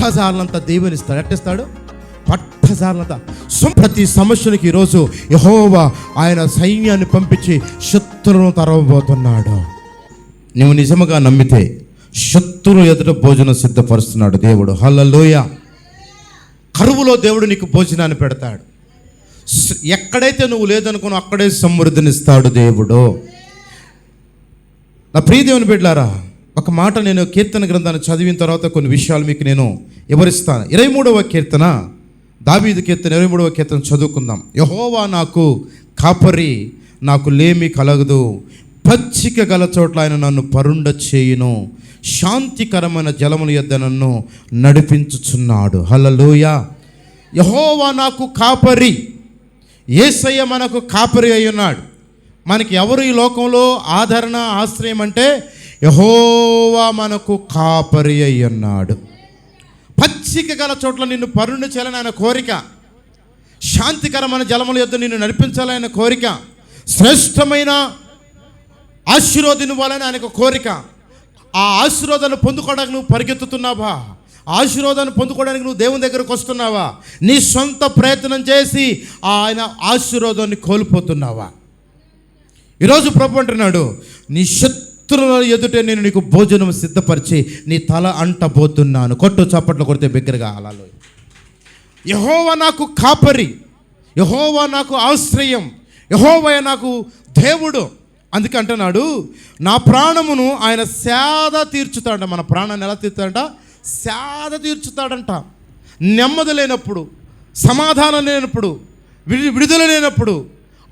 పట్టజాలంతా దేవునిస్తాడు. ఎట్టిస్తాడు? పట్టజాలంతా. ప్రతి సమస్యనికి ఈరోజు యెహోవా ఆయన సైన్యాన్ని పంపించి శత్రువును తరవబోతున్నాడు. నువ్వు నిజముగా నమ్మితే శత్రువు ఎదుట భోజనం సిద్ధపరుస్తున్నాడు దేవుడు. హల్లెలూయా. కరువులో దేవుడు నీకు భోజనాన్ని పెడతాడు. ఎక్కడైతే నువ్వు లేదనుకున్నా అక్కడే సమృద్ధినిస్తాడు దేవుడు. నా ప్రియ దేవుని బిడ్డలారా, ఒక మాట నేను కీర్తన గ్రంథాన్ని చదివిన తర్వాత కొన్ని విషయాలు మీకు నేను వివరిస్తాను. 23వ కీర్తన, దావీదు కీర్తన 23వ కీర్తన చదువుకుందాం. యెహోవా నాకు కాపరి, నాకు లేమి కలగదు. పచ్చిక గల చోట్ల ఆయన నన్ను పరుండ చేయును. శాంతికరమైన జలముల యొద్ద నన్ను నడిపించుచున్నాడు. హల్లెలూయా. యెహోవా నాకు కాపరి. యేసయ్య మనకు కాపరి అయి ఉన్నాడు. మనకి ఎవరు ఈ లోకంలో ఆదరణ, ఆశ్రయం అంటే యెహోవా మనకు కాపరి అయి ఉన్నాడు. పచ్చిక గల చోట్ల నిన్ను పరుండ చేయాలని ఆయన కోరిక. శాంతికరమైన జలముల యొద్ద నిన్ను నడిపించాలని ఆయన కోరిక. శ్రేష్టమైన ఆశీర్వాదం ఇవ్వాలని ఆయనకు కోరిక. ఆ ఆశీర్వాదాన్ని పొందుకోవడానికి నువ్వు పరిగెత్తుతున్నావా? ఆశీర్వాదాన్ని పొందుకోవడానికి నువ్వు దేవుని దగ్గరకు వస్తున్నావా? నీ సొంత ప్రయత్నం చేసి ఆయన ఆశీర్వాదాన్ని కోల్పోతున్నావా? ఈరోజు ప్రభు అంటున్నాడు, నీ శత్రువుల ఎదుటే నేను నీకు భోజనం సిద్ధపరిచి నీ తల అంటబోతున్నాను. కొట్టు చప్పట్లు కొడితే బిగ్గరగా. అలా యెహోవా నాకు కాపరి, యెహోవా నాకు ఆశ్రయం, యెహోవా నాకు దేవుడు. అందుకే అంటున్నాడు, నా ప్రాణమును ఆయన సేద తీర్చుతాడంట. మన ప్రాణాన్ని ఎలా తీర్చుతాడంట? సేద తీర్చుతాడంట. నెమ్మది లేనప్పుడు, సమాధానం లేనప్పుడు, విడుదల లేనప్పుడు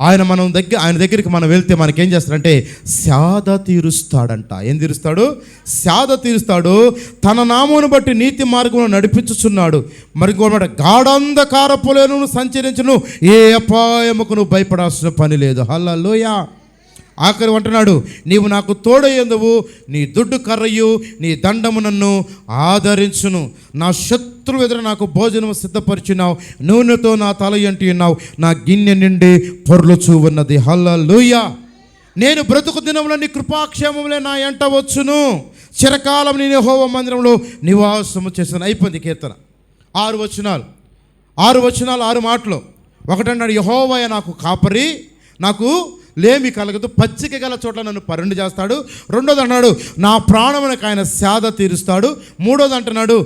ఆయన దగ్గరికి మనం వెళ్తే మనకేం చేస్తాడంటే సేద తీరుస్తాడంట. ఏం తీరుస్తాడు? సేద తీరుస్తాడు. తన నామమును బట్టి నీతి మార్గంలో నడిపించుచున్నాడు. మరి గాఢంధకారపులను సంచరించును, ఏ అపాయముకు నువ్వు భయపడాల్సిన పని లేదు. హల్లెలూయా. ఆఖరి అంటున్నాడు, నీవు నాకు తోడయ్యేందువు, నీ దుడ్డు కర్రయు నీ దండము నన్ను ఆదరించును. నా శత్రువు ఎదురు నాకు భోజనం సిద్ధపరిచినావు, నూనెతో నా తల ఎంటి ఉన్నావు, నా గిన్నె నిండి పొర్లుచూ ఉన్నది. హల్లెలూయా. నేను బ్రతుకు దినములో నీ కృపాక్షేమములే నా ఎంట వచ్చును. చిరకాలం నేను యెహోవా మందిరంలో నివాసము చేశాను. అయిపోయింది కీర్తన. 6 వచనాలు, 6 మాటలు. ఒకటన్నాడు, యెహోవా నాకు కాపరి, నాకు లేమి కలగదు. పచ్చిక గల చోట్ల నన్ను పరుండి చేస్తాడు. రెండోది అన్నాడు, నా ప్రాణమునకు ఆయన సేద తీరుస్తాడు. మూడోది అంటున్నాడు,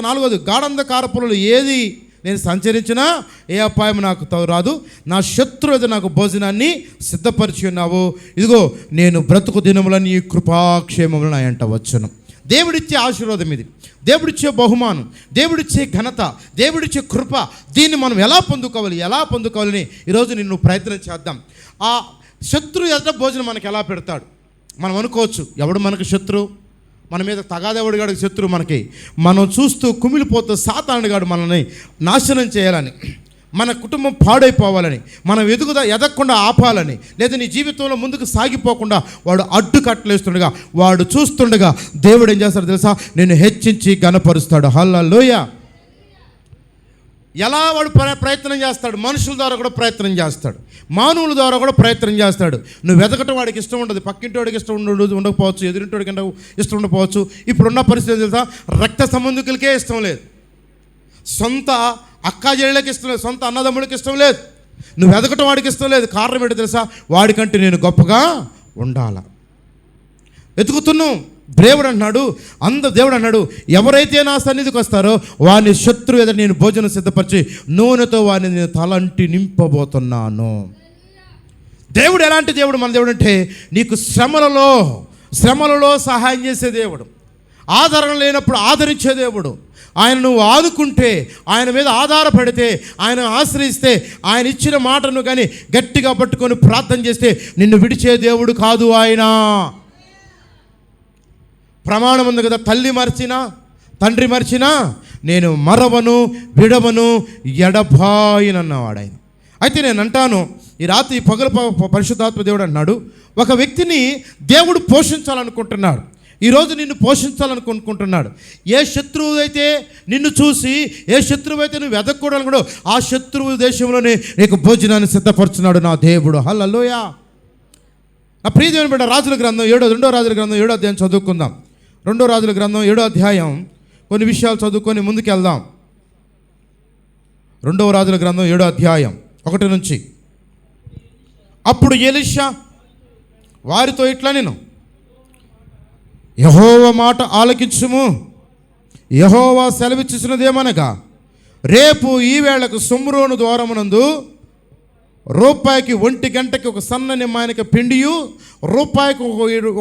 నాలుగోది గాఢంధకారపులలో ఏది నేను సంచరించినా ఏ అపాయం నాకు రాదు. నా శత్రువు నాకు భోజనాన్ని సిద్ధపరిచి ఉన్నావు. ఇదిగో నేను బ్రతుకు దినముల నీ కృపాక్షేమములు నా ఎంట వచ్చును. దేవుడిచ్చే ఆశీర్వాదం ఇది, దేవుడిచ్చే బహుమానం, దేవుడిచ్చే ఘనత, దేవుడిచ్చే కృప. దీన్ని మనం ఎలా పొందుకోవాలని ఈరోజు నిన్ను ప్రయత్నం చేద్దాం. ఆ శత్రువు ఎదుట భోజనం మనకి ఎలా పెడతాడు? మనం అనుకోవచ్చు, ఎవడు మనకు శత్రువు? మన మీద తగాదెవడిగాడు శత్రువు మనకి? మనం చూస్తూ కుమిలిపోతూ సాతానుగాడు మనల్ని నాశనం చేయాలని, మన కుటుంబం పాడైపోవాలని, మనం ఎదగకుండా ఆపాలని, లేదా నీ జీవితంలో ముందుకు సాగిపోకుండా వాడు అడ్డుకట్టలేస్తుండగా, వాడు చూస్తుండగా దేవుడు ఏం చేస్తాడు తెలుసా? నిన్ను హెచ్చించి ఘనపరుస్తాడు. హల్లెలూయా. ఎలా వాడు ప్రయత్నం చేస్తాడు? మనుషుల ద్వారా కూడా ప్రయత్నం చేస్తాడు, మానవుల ద్వారా కూడా ప్రయత్నం చేస్తాడు. నువ్వు వెతకటం వాడికి ఇష్టం ఉండదు, పక్కింటి వాడికి ఇష్టం ఉండకపోవచ్చు, ఎదురింటి వాడికి ఇష్టం ఉండకపోవచ్చు. ఇప్పుడున్న పరిస్థితి తెలుసా? రక్త సంబంధికులకే ఇష్టం లేదు, సొంత అక్క చెల్లెళ్ళకి ఇష్టం లేదు, సొంత అన్నదమ్ముడికి ఇష్టం లేదు, నువ్వు వెతకటం వాడికి ఇష్టం లేదు. కారణం ఏంటో తెలుసా? వాడికంటే నేను గొప్పగా ఉండాలా వెతుకుతున్నావు. దేవుడు అన్నాడు, ఎవరైతే నా సన్నిధికి వస్తారో వాని శత్రువు ఎదుట నేను భోజనం సిద్ధపరిచి నూనెతో వాడిని నేను తలంటి నింపబోతున్నాను. దేవుడు ఎలాంటి దేవుడు? మన దేవుడు అంటే నీకు శ్రమలలో సహాయం చేసే దేవుడు, ఆదరణ లేనప్పుడు ఆదరించే దేవుడు. ఆయన నువ్వు ఆదుకుంటే, ఆయన మీద ఆధారపడితే, ఆయన ఆశ్రయిస్తే, ఆయన ఇచ్చిన మాటను కానీ గట్టిగా పట్టుకొని ప్రార్థన చేస్తే నిన్ను విడిచే దేవుడు కాదు ఆయన. ప్రమాణం ఉంది కదా, తల్లి మర్చినా తండ్రి మర్చినా నేను మరవను విడవను ఎడబాయనన్నవాడు ఆయన. అయితే నేను అంటాను, ఈ రాత్రి పగల పరిశుద్ధాత్మ దేవుడు అన్నాడు, ఒక వ్యక్తిని దేవుడు పోషించాలనుకుంటున్నాడు. ఈరోజు నిన్ను పోషించాలనుకుంటున్నాడు. ఏ శత్రువు అయితే నిన్ను చూసి, ఏ శత్రువు అయితే నువ్వు వెతకూడనుకున్నాడో ఆ శత్రువు దేశంలోనే నీకు భోజనాన్ని సిద్ధపరుచున్నాడు నా దేవుడు. హల్లెలూయా. నా ప్రియ దేవుని బిడ్డ, రాజుల గ్రంథం 2వ అధ్యాయం చదువుకుందాం. 2వ రాజుల గ్రంథం 7వ అధ్యాయం కొన్ని విషయాలు చదువుకొని ముందుకెళ్దాం. 2వ రాజుల గ్రంథం 7వ అధ్యాయం 1 నుంచి. అప్పుడు ఎలీషా వారితో ఇట్లా నేను, యెహోవా మాట ఆలకించుము. యెహోవా సెలవిచ్చుచున్నదేమనగా, రేపు ఈ వేళకు షోమ్రోను ద్వారమునందు రూపాయికి 1 గంటకి ఒక సన్నని మానిక పిండియు, రూపాయికి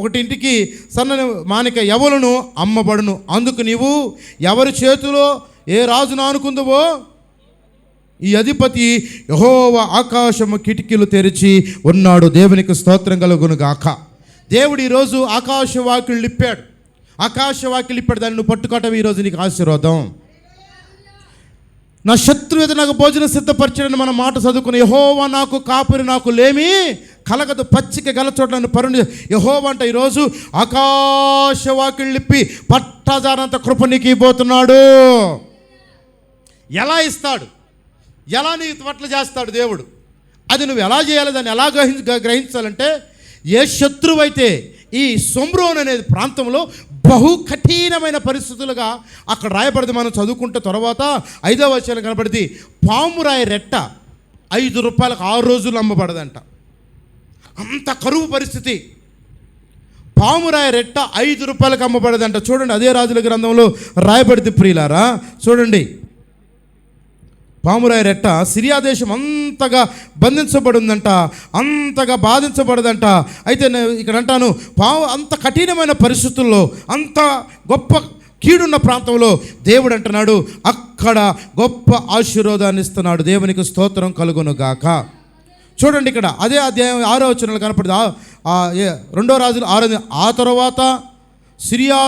1 ఇంటికి సన్నని మానిక ఎవలను అమ్మబడును. అందుకు నీవు ఎవరి చేతిలో ఏ రాజును ఆనుకుందువో ఈ అధిపతి యెహోవా ఆకాశము కిటికీలు తెరిచి ఉన్నాడు. దేవునికి స్తోత్రం కలుగును గాక. దేవుడు ఈరోజు ఆకాశ వాకిళ్ళు ఇప్పాడు. దాన్ని నువ్వు పట్టుకోవటం ఈరోజు నీకు ఆశీర్వాదం. నా శత్రువు ఎదుట నాకు భోజనం సిద్ధపరచడని మన మాట చదువుకుని, యెహోవా నాకు కాపురి, నాకు లేమి కలగదు, పచ్చిక గల చోట నన్ను పరుని. యెహోవా అంటే ఈరోజు ఆకాశ వాకిళ్ళిప్పి పట్టజానంత కృప నీకు ఇవ్వబోతున్నాడు. ఎలా ఇస్తాడు, ఎలా నీ పట్ల చేస్తాడు దేవుడు, అది నువ్వు ఎలా చేయాలి, దాన్ని ఎలా గ్రహించాలంటే, ఏ శత్రువు అయితే ఈ షోమ్రోను అనేది ప్రాంతంలో బహు కఠినమైన పరిస్థితులుగా అక్కడ రాయబడింది. మనం చదువుకుంటే తర్వాత 5వ వచనం కనబడింది, పామురాయి రెట్ట 5 రూపాయలకు 6 రోజులు అమ్మబడదంట. అంత కరువు పరిస్థితి. పామురాయి రెట్ట 5 రూపాయలకు అమ్మబడదంట. చూడండి, అదే రాజుల గ్రంథంలో రాయబడింది ప్రియులారా. చూడండి, పామురాయి రెట్ట సిరియా దేశం అంతగా బంధించబడిందంట, అంతగా బాధించబడదంట. అయితే నేను ఇక్కడ అంటాను, అంత కఠినమైన పరిస్థితుల్లో, అంత గొప్ప కీడున్న ప్రాంతంలో దేవుడు అంటున్నాడు అక్కడ గొప్ప ఆశీర్వాదాన్ని ఇస్తున్నాడు. దేవునికి స్తోత్రం కలుగును గాక. చూడండి, ఇక్కడ అదే అధ్యాయం 6వ వచనంలో కనపడింది. 2వ రాజులు 6. ఆ తరువాత సిరియా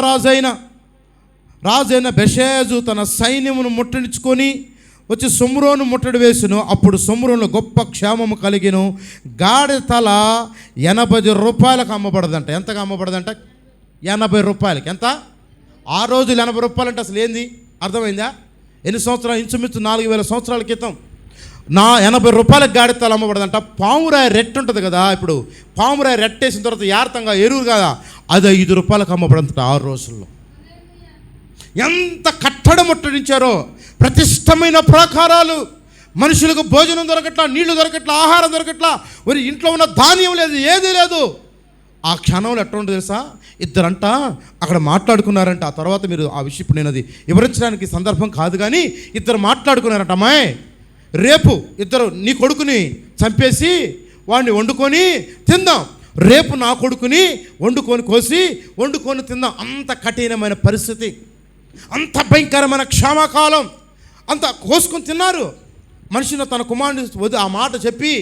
రాజైన బెషేజు తన సైన్యమును ముట్టడించుకొని వచ్చి షోమ్రోను ముట్టడి వేసును. అప్పుడు షోమ్రోనులో గొప్ప క్షేమము కలిగిను. గాడి తల 80 రూపాయలకు అమ్మబడదంట. ఎంతగా అమ్మబడదంట? 80 రూపాయలకి. ఎంత? ఆ రోజులు 80 రూపాయలు అంటే అసలు ఏంది అర్థమైందా? ఎన్ని సంవత్సరాలు? ఇంచుమించు 4000 సంవత్సరాల క్రితం 80 రూపాయలకు గాడి తల అమ్మబడదంట. పామురాయి రెట్టు ఉంటుంది కదా, ఇప్పుడు పామురాయి రెట్టేసిన తర్వాత యార్థంగా ఎరువు కదా, అది 5 రూపాయలకు అమ్మబడంట. 6 రోజుల్లో ఎంత కట్టడం ముట్టడించారో. ప్రతిష్టమైన ప్రాకారాలు, మనుషులకు భోజనం దొరకట్లా, నీళ్లు దొరకట్లా, ఆహారం దొరకట్లా, మరి ఇంట్లో ఉన్న ధాన్యం లేదు, ఏదీ లేదు. ఆ క్షణంలో ఎట్లా ఉంటుంది తెలుసా? ఇద్దరంట అక్కడ మాట్లాడుకున్నారంట. ఆ తర్వాత మీరు ఆ విషయం ఇప్పుడు నేను అది వివరించడానికి సందర్భం కాదు, కానీ ఇద్దరు మాట్లాడుకున్నారంట, అమ్మాయి రేపు ఇద్దరు నీ కొడుకుని చంపేసి వాడిని వండుకొని తిందాం, రేపు నా కొడుకుని కోసి వండుకొని తిందాం. అంత కఠినమైన పరిస్థితి, అంత భయంకరమైన క్షామకాలం. అంత కోసుకొని తిన్నారు. మనిషిని తన కుమారుని ఆ మాట చెప్పి,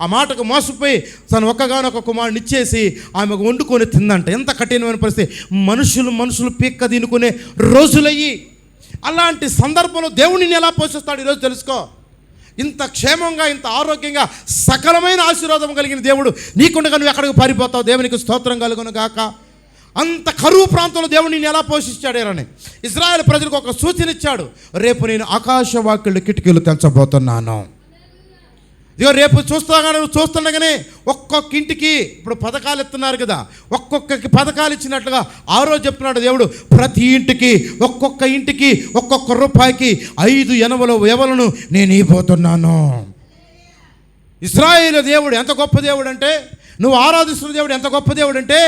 ఆ మాటకు మోసపోయి తను ఒక్కగానొక్క కుమారుని ఇచ్చేసి ఆమెకు వండుకొని తిందంట. ఎంత కఠినమైన పరిస్థితి. మనుషులు పీక్క తినుకునే రోజులయ్యి. అలాంటి సందర్భంలో దేవుడిని ఎలా పోషిస్తాడు ఈరోజు తెలుసుకో. ఇంత క్షేమంగా, ఇంత ఆరోగ్యంగా, సకలమైన ఆశీర్వాదం కలిగిన దేవుడు నీకుండగా నువ్వు ఎక్కడికి పారిపోతావు? దేవునికి స్తోత్రం కలుగును గాక. అంత కరువు ప్రాంతంలో దేవుడు నేను ఎలా పోషించాడేరని ఇశ్రాయేలు ప్రజలకు ఒక సూచన ఇచ్చాడు. రేపు నేను ఆకాశ వాకిళ్ళు కిటికీలు తెంచబోతున్నాను. ఇదిగో రేపు చూస్తుండగానే ఒక్కొక్క ఇంటికి, ఇప్పుడు పథకాలు ఇస్తున్నారు కదా, ఒక్కొక్కకి పథకాలు ఇచ్చినట్లుగా ఆ రోజు చెప్తున్నాడు దేవుడు, ప్రతి ఇంటికి ఒక్కొక్క ఇంటికి ఒక్కొక్క రూపాయికి 5 ఎవలను నేను ఇవ్వబోతున్నాను. ఇశ్రాయేలు దేవుడు ఎంత గొప్ప దేవుడు అంటే, నువ్వు ఆరాధిస్తున్న దేవుడు ఎంత గొప్ప దేవుడు అంటే,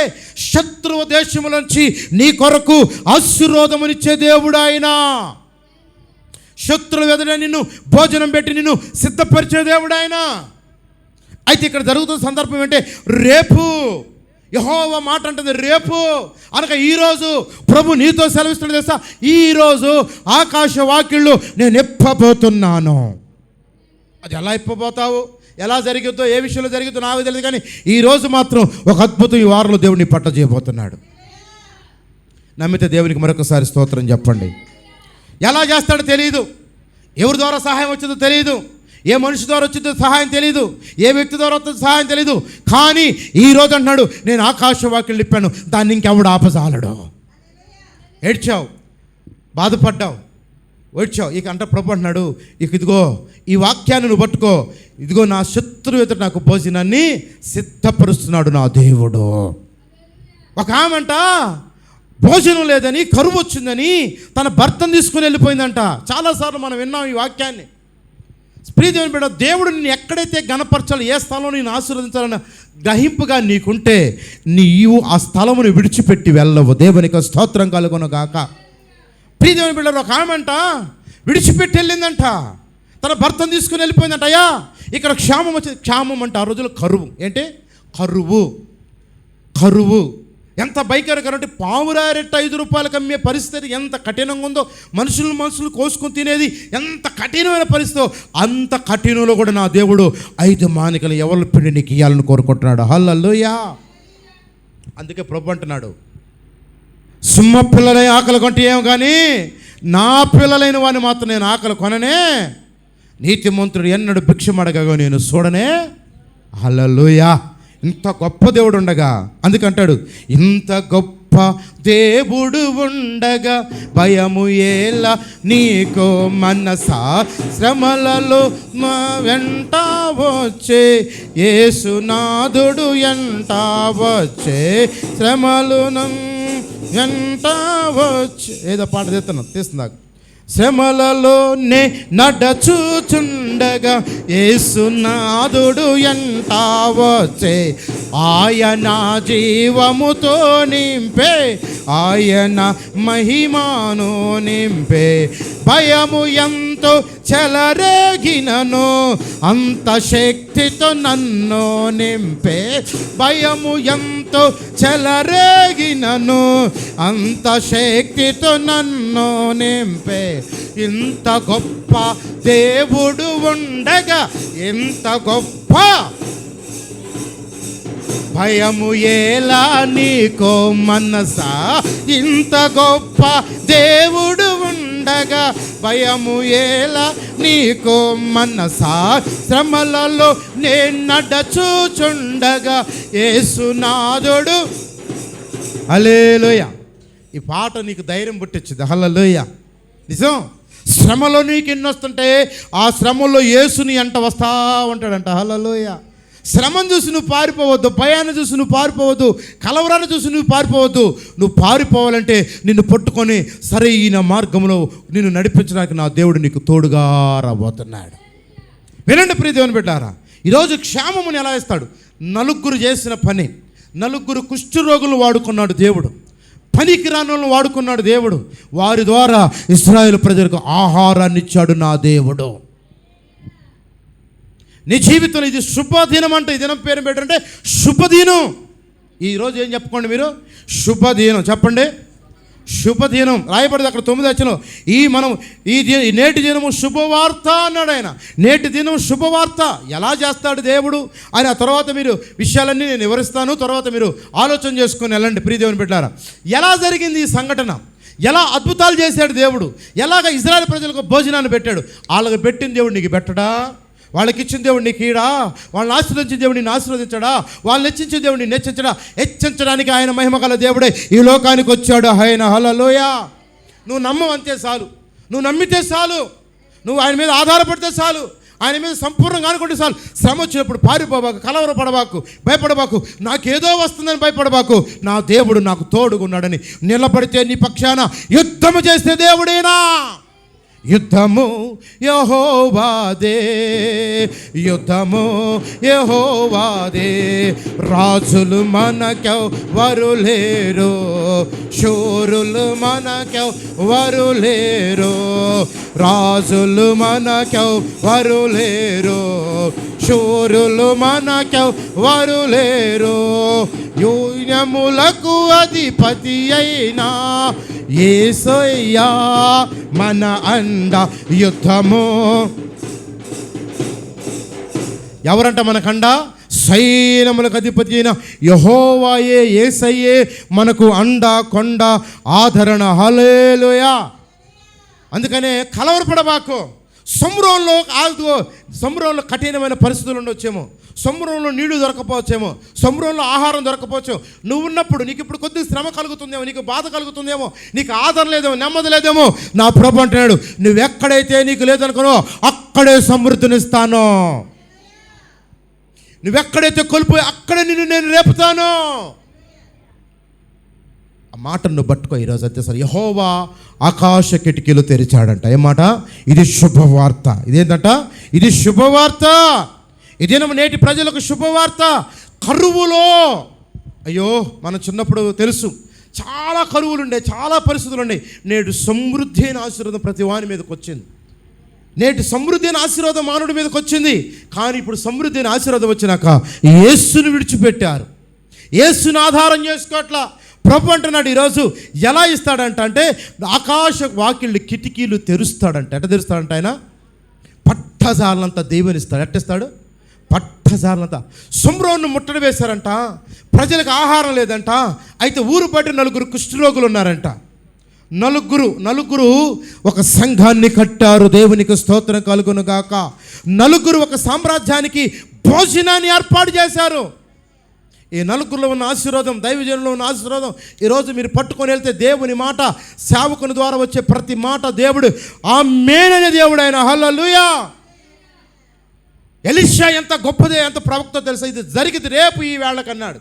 శత్రువు దేశములోంచి నీ కొరకు ఆశీర్వాదమునిచ్చే దేవుడు ఆయన. శత్రువు ఎదుట నిన్ను భోజనం పెట్టి నిన్ను సిద్ధపరిచే దేవుడు ఆయన. అయితే ఇక్కడ జరుగుతున్న సందర్భం ఏంటంటే, రేపు యెహోవా మాట అంటుంది రేపు అనగా ఈరోజు ప్రభు నీతో సెలవిస్తున్నాడు తెలుసా, ఈరోజు ఆకాశ వాకిళ్ళు నేను ఇప్పబోతున్నాను. అది ఎలా ఇప్పబోతావు, ఎలా జరిగిద్దో, ఏ విషయంలో జరిగిద్దో నాకు తెలియదు, కానీ ఈరోజు మాత్రం ఒక అద్భుతం ఈ వారంలో దేవుడిని పట్ట చేయబోతున్నాడు. నమ్మితే దేవునికి మరొకసారి స్తోత్రం చెప్పండి. ఎలా చేస్తాడో తెలియదు, ఎవరి ద్వారా సహాయం వచ్చిందో తెలియదు, ఏ మనిషి ద్వారా వచ్చిందో సహాయం తెలియదు, ఏ వ్యక్తి ద్వారా వచ్చిందో సహాయం తెలియదు, కానీ ఈరోజు అంటున్నాడు నేను ఆకాశ వాకిళ్ళు ఇప్పాను, దాన్ని ఇంకెవడు ఆపజాలడు. ఏడ్చావు, బాధపడ్డావు, వచ్చావు, ఇక అంటే ప్రభు అంటున్నాడు, ఇక ఇదిగో ఈ వాక్యాన్ని నువ్వు పట్టుకో, ఇదిగో నా శత్రువు ఎదుట నాకు భోజనాన్ని సిద్ధపరుస్తున్నాడు నా దేవుడు. ఒక ఆమంట భోజనం లేదని, కరువు వచ్చిందని తన భర్తను తీసుకుని వెళ్ళిపోయిందంట. చాలాసార్లు మనం విన్నాం ఈ వాక్యాన్ని. ప్రియదేవుని బిడ్డ, దేవుడు నిన్ను ఎక్కడైతే గణపరచాలో, ఏ స్థలంలో నేను ఆశీర్వదించాలన్న గ్రహింపుగా నీకుంటే నీవు ఆ స్థలమును విడిచిపెట్టి వెళ్ళవు. దేవునికి స్తోత్రం కలుగునుగాక. ప్రియదేవుని బిడ్డ, ఒక ఆమెంట విడిచిపెట్టి వెళ్ళిందంట, తన భర్తను తీసుకుని వెళ్ళిపోయిందంట. అయ్యా ఇక్కడ క్షామం వచ్చింది. క్షామం అంటే ఆ రోజుల్లో కరువు. ఏంటి కరువు? కరువు ఎంత భయంకరంగా అంటే పావురారెట్ట 5 రూపాయలకు అమ్మే పరిస్థితి ఎంత కఠినంగా ఉందో, మనుషులు కోసుకొని తినేది ఎంత కఠినమైన పరిస్థితి, అంత కఠినంలో కూడా నా దేవుడు 5 మానికలు ఎవరి పిండి నీకు ఇయ్యాలని కోరుకుంటున్నాడు. హల్లెలూయా. అందుకే ప్రభు అంటున్నాడు, సింహ పిల్లలై ఆకలి కొంటే ఏమో కానీ నా పిల్లలైన వాడిని మాత్రం నేను ఆకలి కొననే, నీతిమంతుడు ఎన్నడు భిక్షమడగా నేను చూడనే. హల్లెలూయా. ఇంత గొప్ప దేవుడు ఉండగా, అందుకంటాడు, ఇంత గొప్ప దేవుడు ఉండగా భయము ఏలా నీకో మనసా, శ్రమలలో మా వెంట వచ్చే యేసునాథుడు ఎంట వచ్చే, శ్రమలు వెంట వచ్చే. ఏదో పాట తీస్తున్నా. శ్రమలలోనే నడచుచుండగా యేసునాథుడు ఎంట వచ్చే, ఆయన జీవముతో నింపే, ఆయన మహిమాను నింపే. భయము ఎంతో చెలరేగినను అంత శక్తితో నన్ను నింపే. భయము ఎంతో చెలరేగినను అంత శక్తితో నన్ను నింపే. ఇంత గొప్ప దేవుడు ఉండగా, ఎంత గొప్ప భయము ఏలా నీకో మనసా, ఇంత గొప్ప దేవుడు ఉండగా భయము ఏలా నీకో మనసా, శ్రమలలో నేను నడచుచుండగా యేసునాథుడు. హల్లెలూయా. ఈ పాట నీకు ధైర్యం పుట్టించింది. హల్లెలూయా. నిజం. శ్రమలో నీకు ఎన్ని వస్తుంటే ఆ శ్రమలో యేసుని అంట వస్తా ఉంటాడంట. హల్లెలూయా. శ్రమను చూసి నువ్వు పారిపోవద్దు, భయాన్ని చూసి నువ్వు పారిపోవద్దు, కలవరాన్ని చూసి నువ్వు పారిపోవద్దు. నువ్వు పారిపోవాలంటే నిన్ను పట్టుకొని సరైన మార్గంలో నిన్ను నడిపించడానికి నా దేవుడు నీకు తోడుగా రాబోతున్నాడు. వినండి ప్రియ దేవుని బిడ్డారా, ఈరోజు క్షేమముని ఎలా ఇస్తాడు? నలుగురు చేసిన పని, నలుగురు కుష్ఠరోగులు వాడుకున్నాడు దేవుడు, పనికిరానులను వాడుకున్నాడు దేవుడు. వారి ద్వారా ఇశ్రాయేలు ప్రజలకు ఆహారాన్ని ఇచ్చాడు నా దేవుడు. నీ జీవితంలో ఇది శుభదినం అంట. ఈ దినం పేరు పెట్టంటే శుభదినం. ఈరోజు ఏం చెప్పుకోండి మీరు? శుభదినం చెప్పండి. శుభదినం రాయబడింది అక్కడ 9వ వచనం. ఈ నేటి దినము శుభవార్త అన్నాడు ఆయన. నేటి దినం శుభవార్త. ఎలా చేస్తాడు దేవుడు అని ఆ తర్వాత మీరు విషయాలన్నీ నేను వివరిస్తాను. తర్వాత మీరు ఆలోచన చేసుకొని వెళ్ళండి ప్రియదేవుని బిడ్డలారా. ఎలా జరిగింది ఈ సంఘటన? ఎలా అద్భుతాలు చేశాడు దేవుడు? ఎలాగ ఇశ్రాయేలు ప్రజలకు భోజనాన్ని పెట్టాడు? వాళ్ళకి పెట్టిన దేవుడు నీకు పెట్టడా? వాళ్ళకి ఇచ్చిన దేవుడు నీకు ఈడా? వాళ్ళని ఆశీర్వదించిన దేవుడు నిన్ను ఆశీర్వదించడా? వాళ్ళని హెచ్చించిన దేవుడు నిన్ను హెచ్చించడా? హెచ్చించడానికి ఆయన మహిమగల దేవుడే ఈ లోకానికి వచ్చాడు. ఆయన హల్లెలూయా. నువ్వు నమ్మవంతే చాలు, నువ్వు నమ్మితే చాలు, నువ్వు ఆయన మీద ఆధారపడితే చాలు, ఆయన మీద సంపూర్ణంగా అనుకుంటే చాలు. శ్రమ వచ్చినప్పుడు పారిపోబాకు, కలవరపడబాకు, భయపడబాకు, నాకేదో వస్తుందని భయపడబాకు. నా దేవుడు నాకు తోడుగున్నాడని నిలబడితే నీ పక్షాన యుద్ధము చేస్తే దేవుడేనా? యుద్ధము యెహోవాదే, యుద్ధము యెహోవాదే. రాజులు మనకెవ్వరు లేరు, శూరులు మనకెవ్వరు లేరు. రాజులు మనకెవ్వరు లేరు, శూరులు మనకెవ్వరు లేరు. యూన్యములకు అధిపతి అయినా యేసయ్యా మన అండ. యుద్ధము ఎవరంట మనకండ? సైన్యములకు అధిపతి అయిన యెహోవాయే, యేసయ్యే మనకు అండ, కొండ, ఆదరణ. హల్లెలూయా. అందుకనే కలవరపడబాకు. సముద్రంలో కఠినమైన పరిస్థితులు ఉండొచ్చేమో, సముద్రంలో నీళ్లు దొరకపోవచ్చేమో, సముద్రంలో ఆహారం దొరకపోవచ్చేమో. నువ్వు ఉన్నప్పుడు నీకు ఇప్పుడు కొద్దిగా శ్రమ కలుగుతుందేమో, నీకు బాధ కలుగుతుందేమో, నీకు ఆదరణ లేదేమో, నెమ్మది లేదేమో. నా ప్రభు అంటున్నాడు, నువ్వెక్కడైతే నీకు లేదనుకునో అక్కడే సమృద్ధినిస్తాను. నువ్వెక్కడైతే కోల్పోయి అక్కడే నిన్ను నేను రేపుతాను. ఆ మాటను పట్టుకో ఈరోజు అంతే సార్. యెహోవా ఆకాశ కిటికీలు తెరిచాడంట. ఏం మాట? ఇది శుభవార్త. ఇదేంటంట? ఇది శుభవార్త. ఇదేనా నేటి ప్రజలకు శుభవార్త. కరువులో, అయ్యో మనం చిన్నప్పుడు తెలుసు, చాలా కరువులు ఉండే, చాలా పరిస్థితులు ఉండే. నేడు సమృద్ధి అయిన ఆశీర్వాదం ప్రతి వాని మీదకి వచ్చింది. నేటి సమృద్ధి అయిన ఆశీర్వాదం మానవుడి మీదకి వచ్చింది. కానీ ఇప్పుడు సమృద్ధి అయిన ఆశీర్వాదం వచ్చినాక యేసుని విడిచిపెట్టారు. యేసుని ఆధారం చేసుకోవట్లా. ప్రభు అంటున్నాడు ఈరోజు ఎలా ఇస్తాడంట అంటే ఆకాశ వాకిళ్ళు కిటికీలు తెరుస్తాడంట. ఎట్ట తెరుస్తాడంట? ఆయన పట్టజాలంత దేవునిస్తాడు. ఎట్టిస్తాడు? పట్టజాలంత. శుమ్రోను ముట్టడి వేశారంట. ప్రజలకు ఆహారం లేదంట. అయితే ఊరు బయట 4 కుష్ఠరోగులు ఉన్నారంట. నలుగురు ఒక సంఘాన్ని కట్టారు. దేవునికి స్తోత్రం కలుగును గాక. 4 ఒక సామ్రాజ్యానికి భోజనాన్ని ఏర్పాటు చేశారు. ఈ 4లో ఉన్న ఆశీర్వాదం, దైవజనులో ఉన్న ఆశీర్వాదం ఈరోజు మీరు పట్టుకొని వెళ్తే దేవుని మాట, సేవకుని ద్వారా వచ్చే ప్రతి మాట దేవుడు ఆమేన్ అనే దేవుడు ఆయన. హల్లెలూయా. ఎలీషా ఎంత గొప్పదే, ఎంత ప్రవక్త తెలుసా? ఇది జరిగింది రేపు ఈ వేళకు అన్నాడు.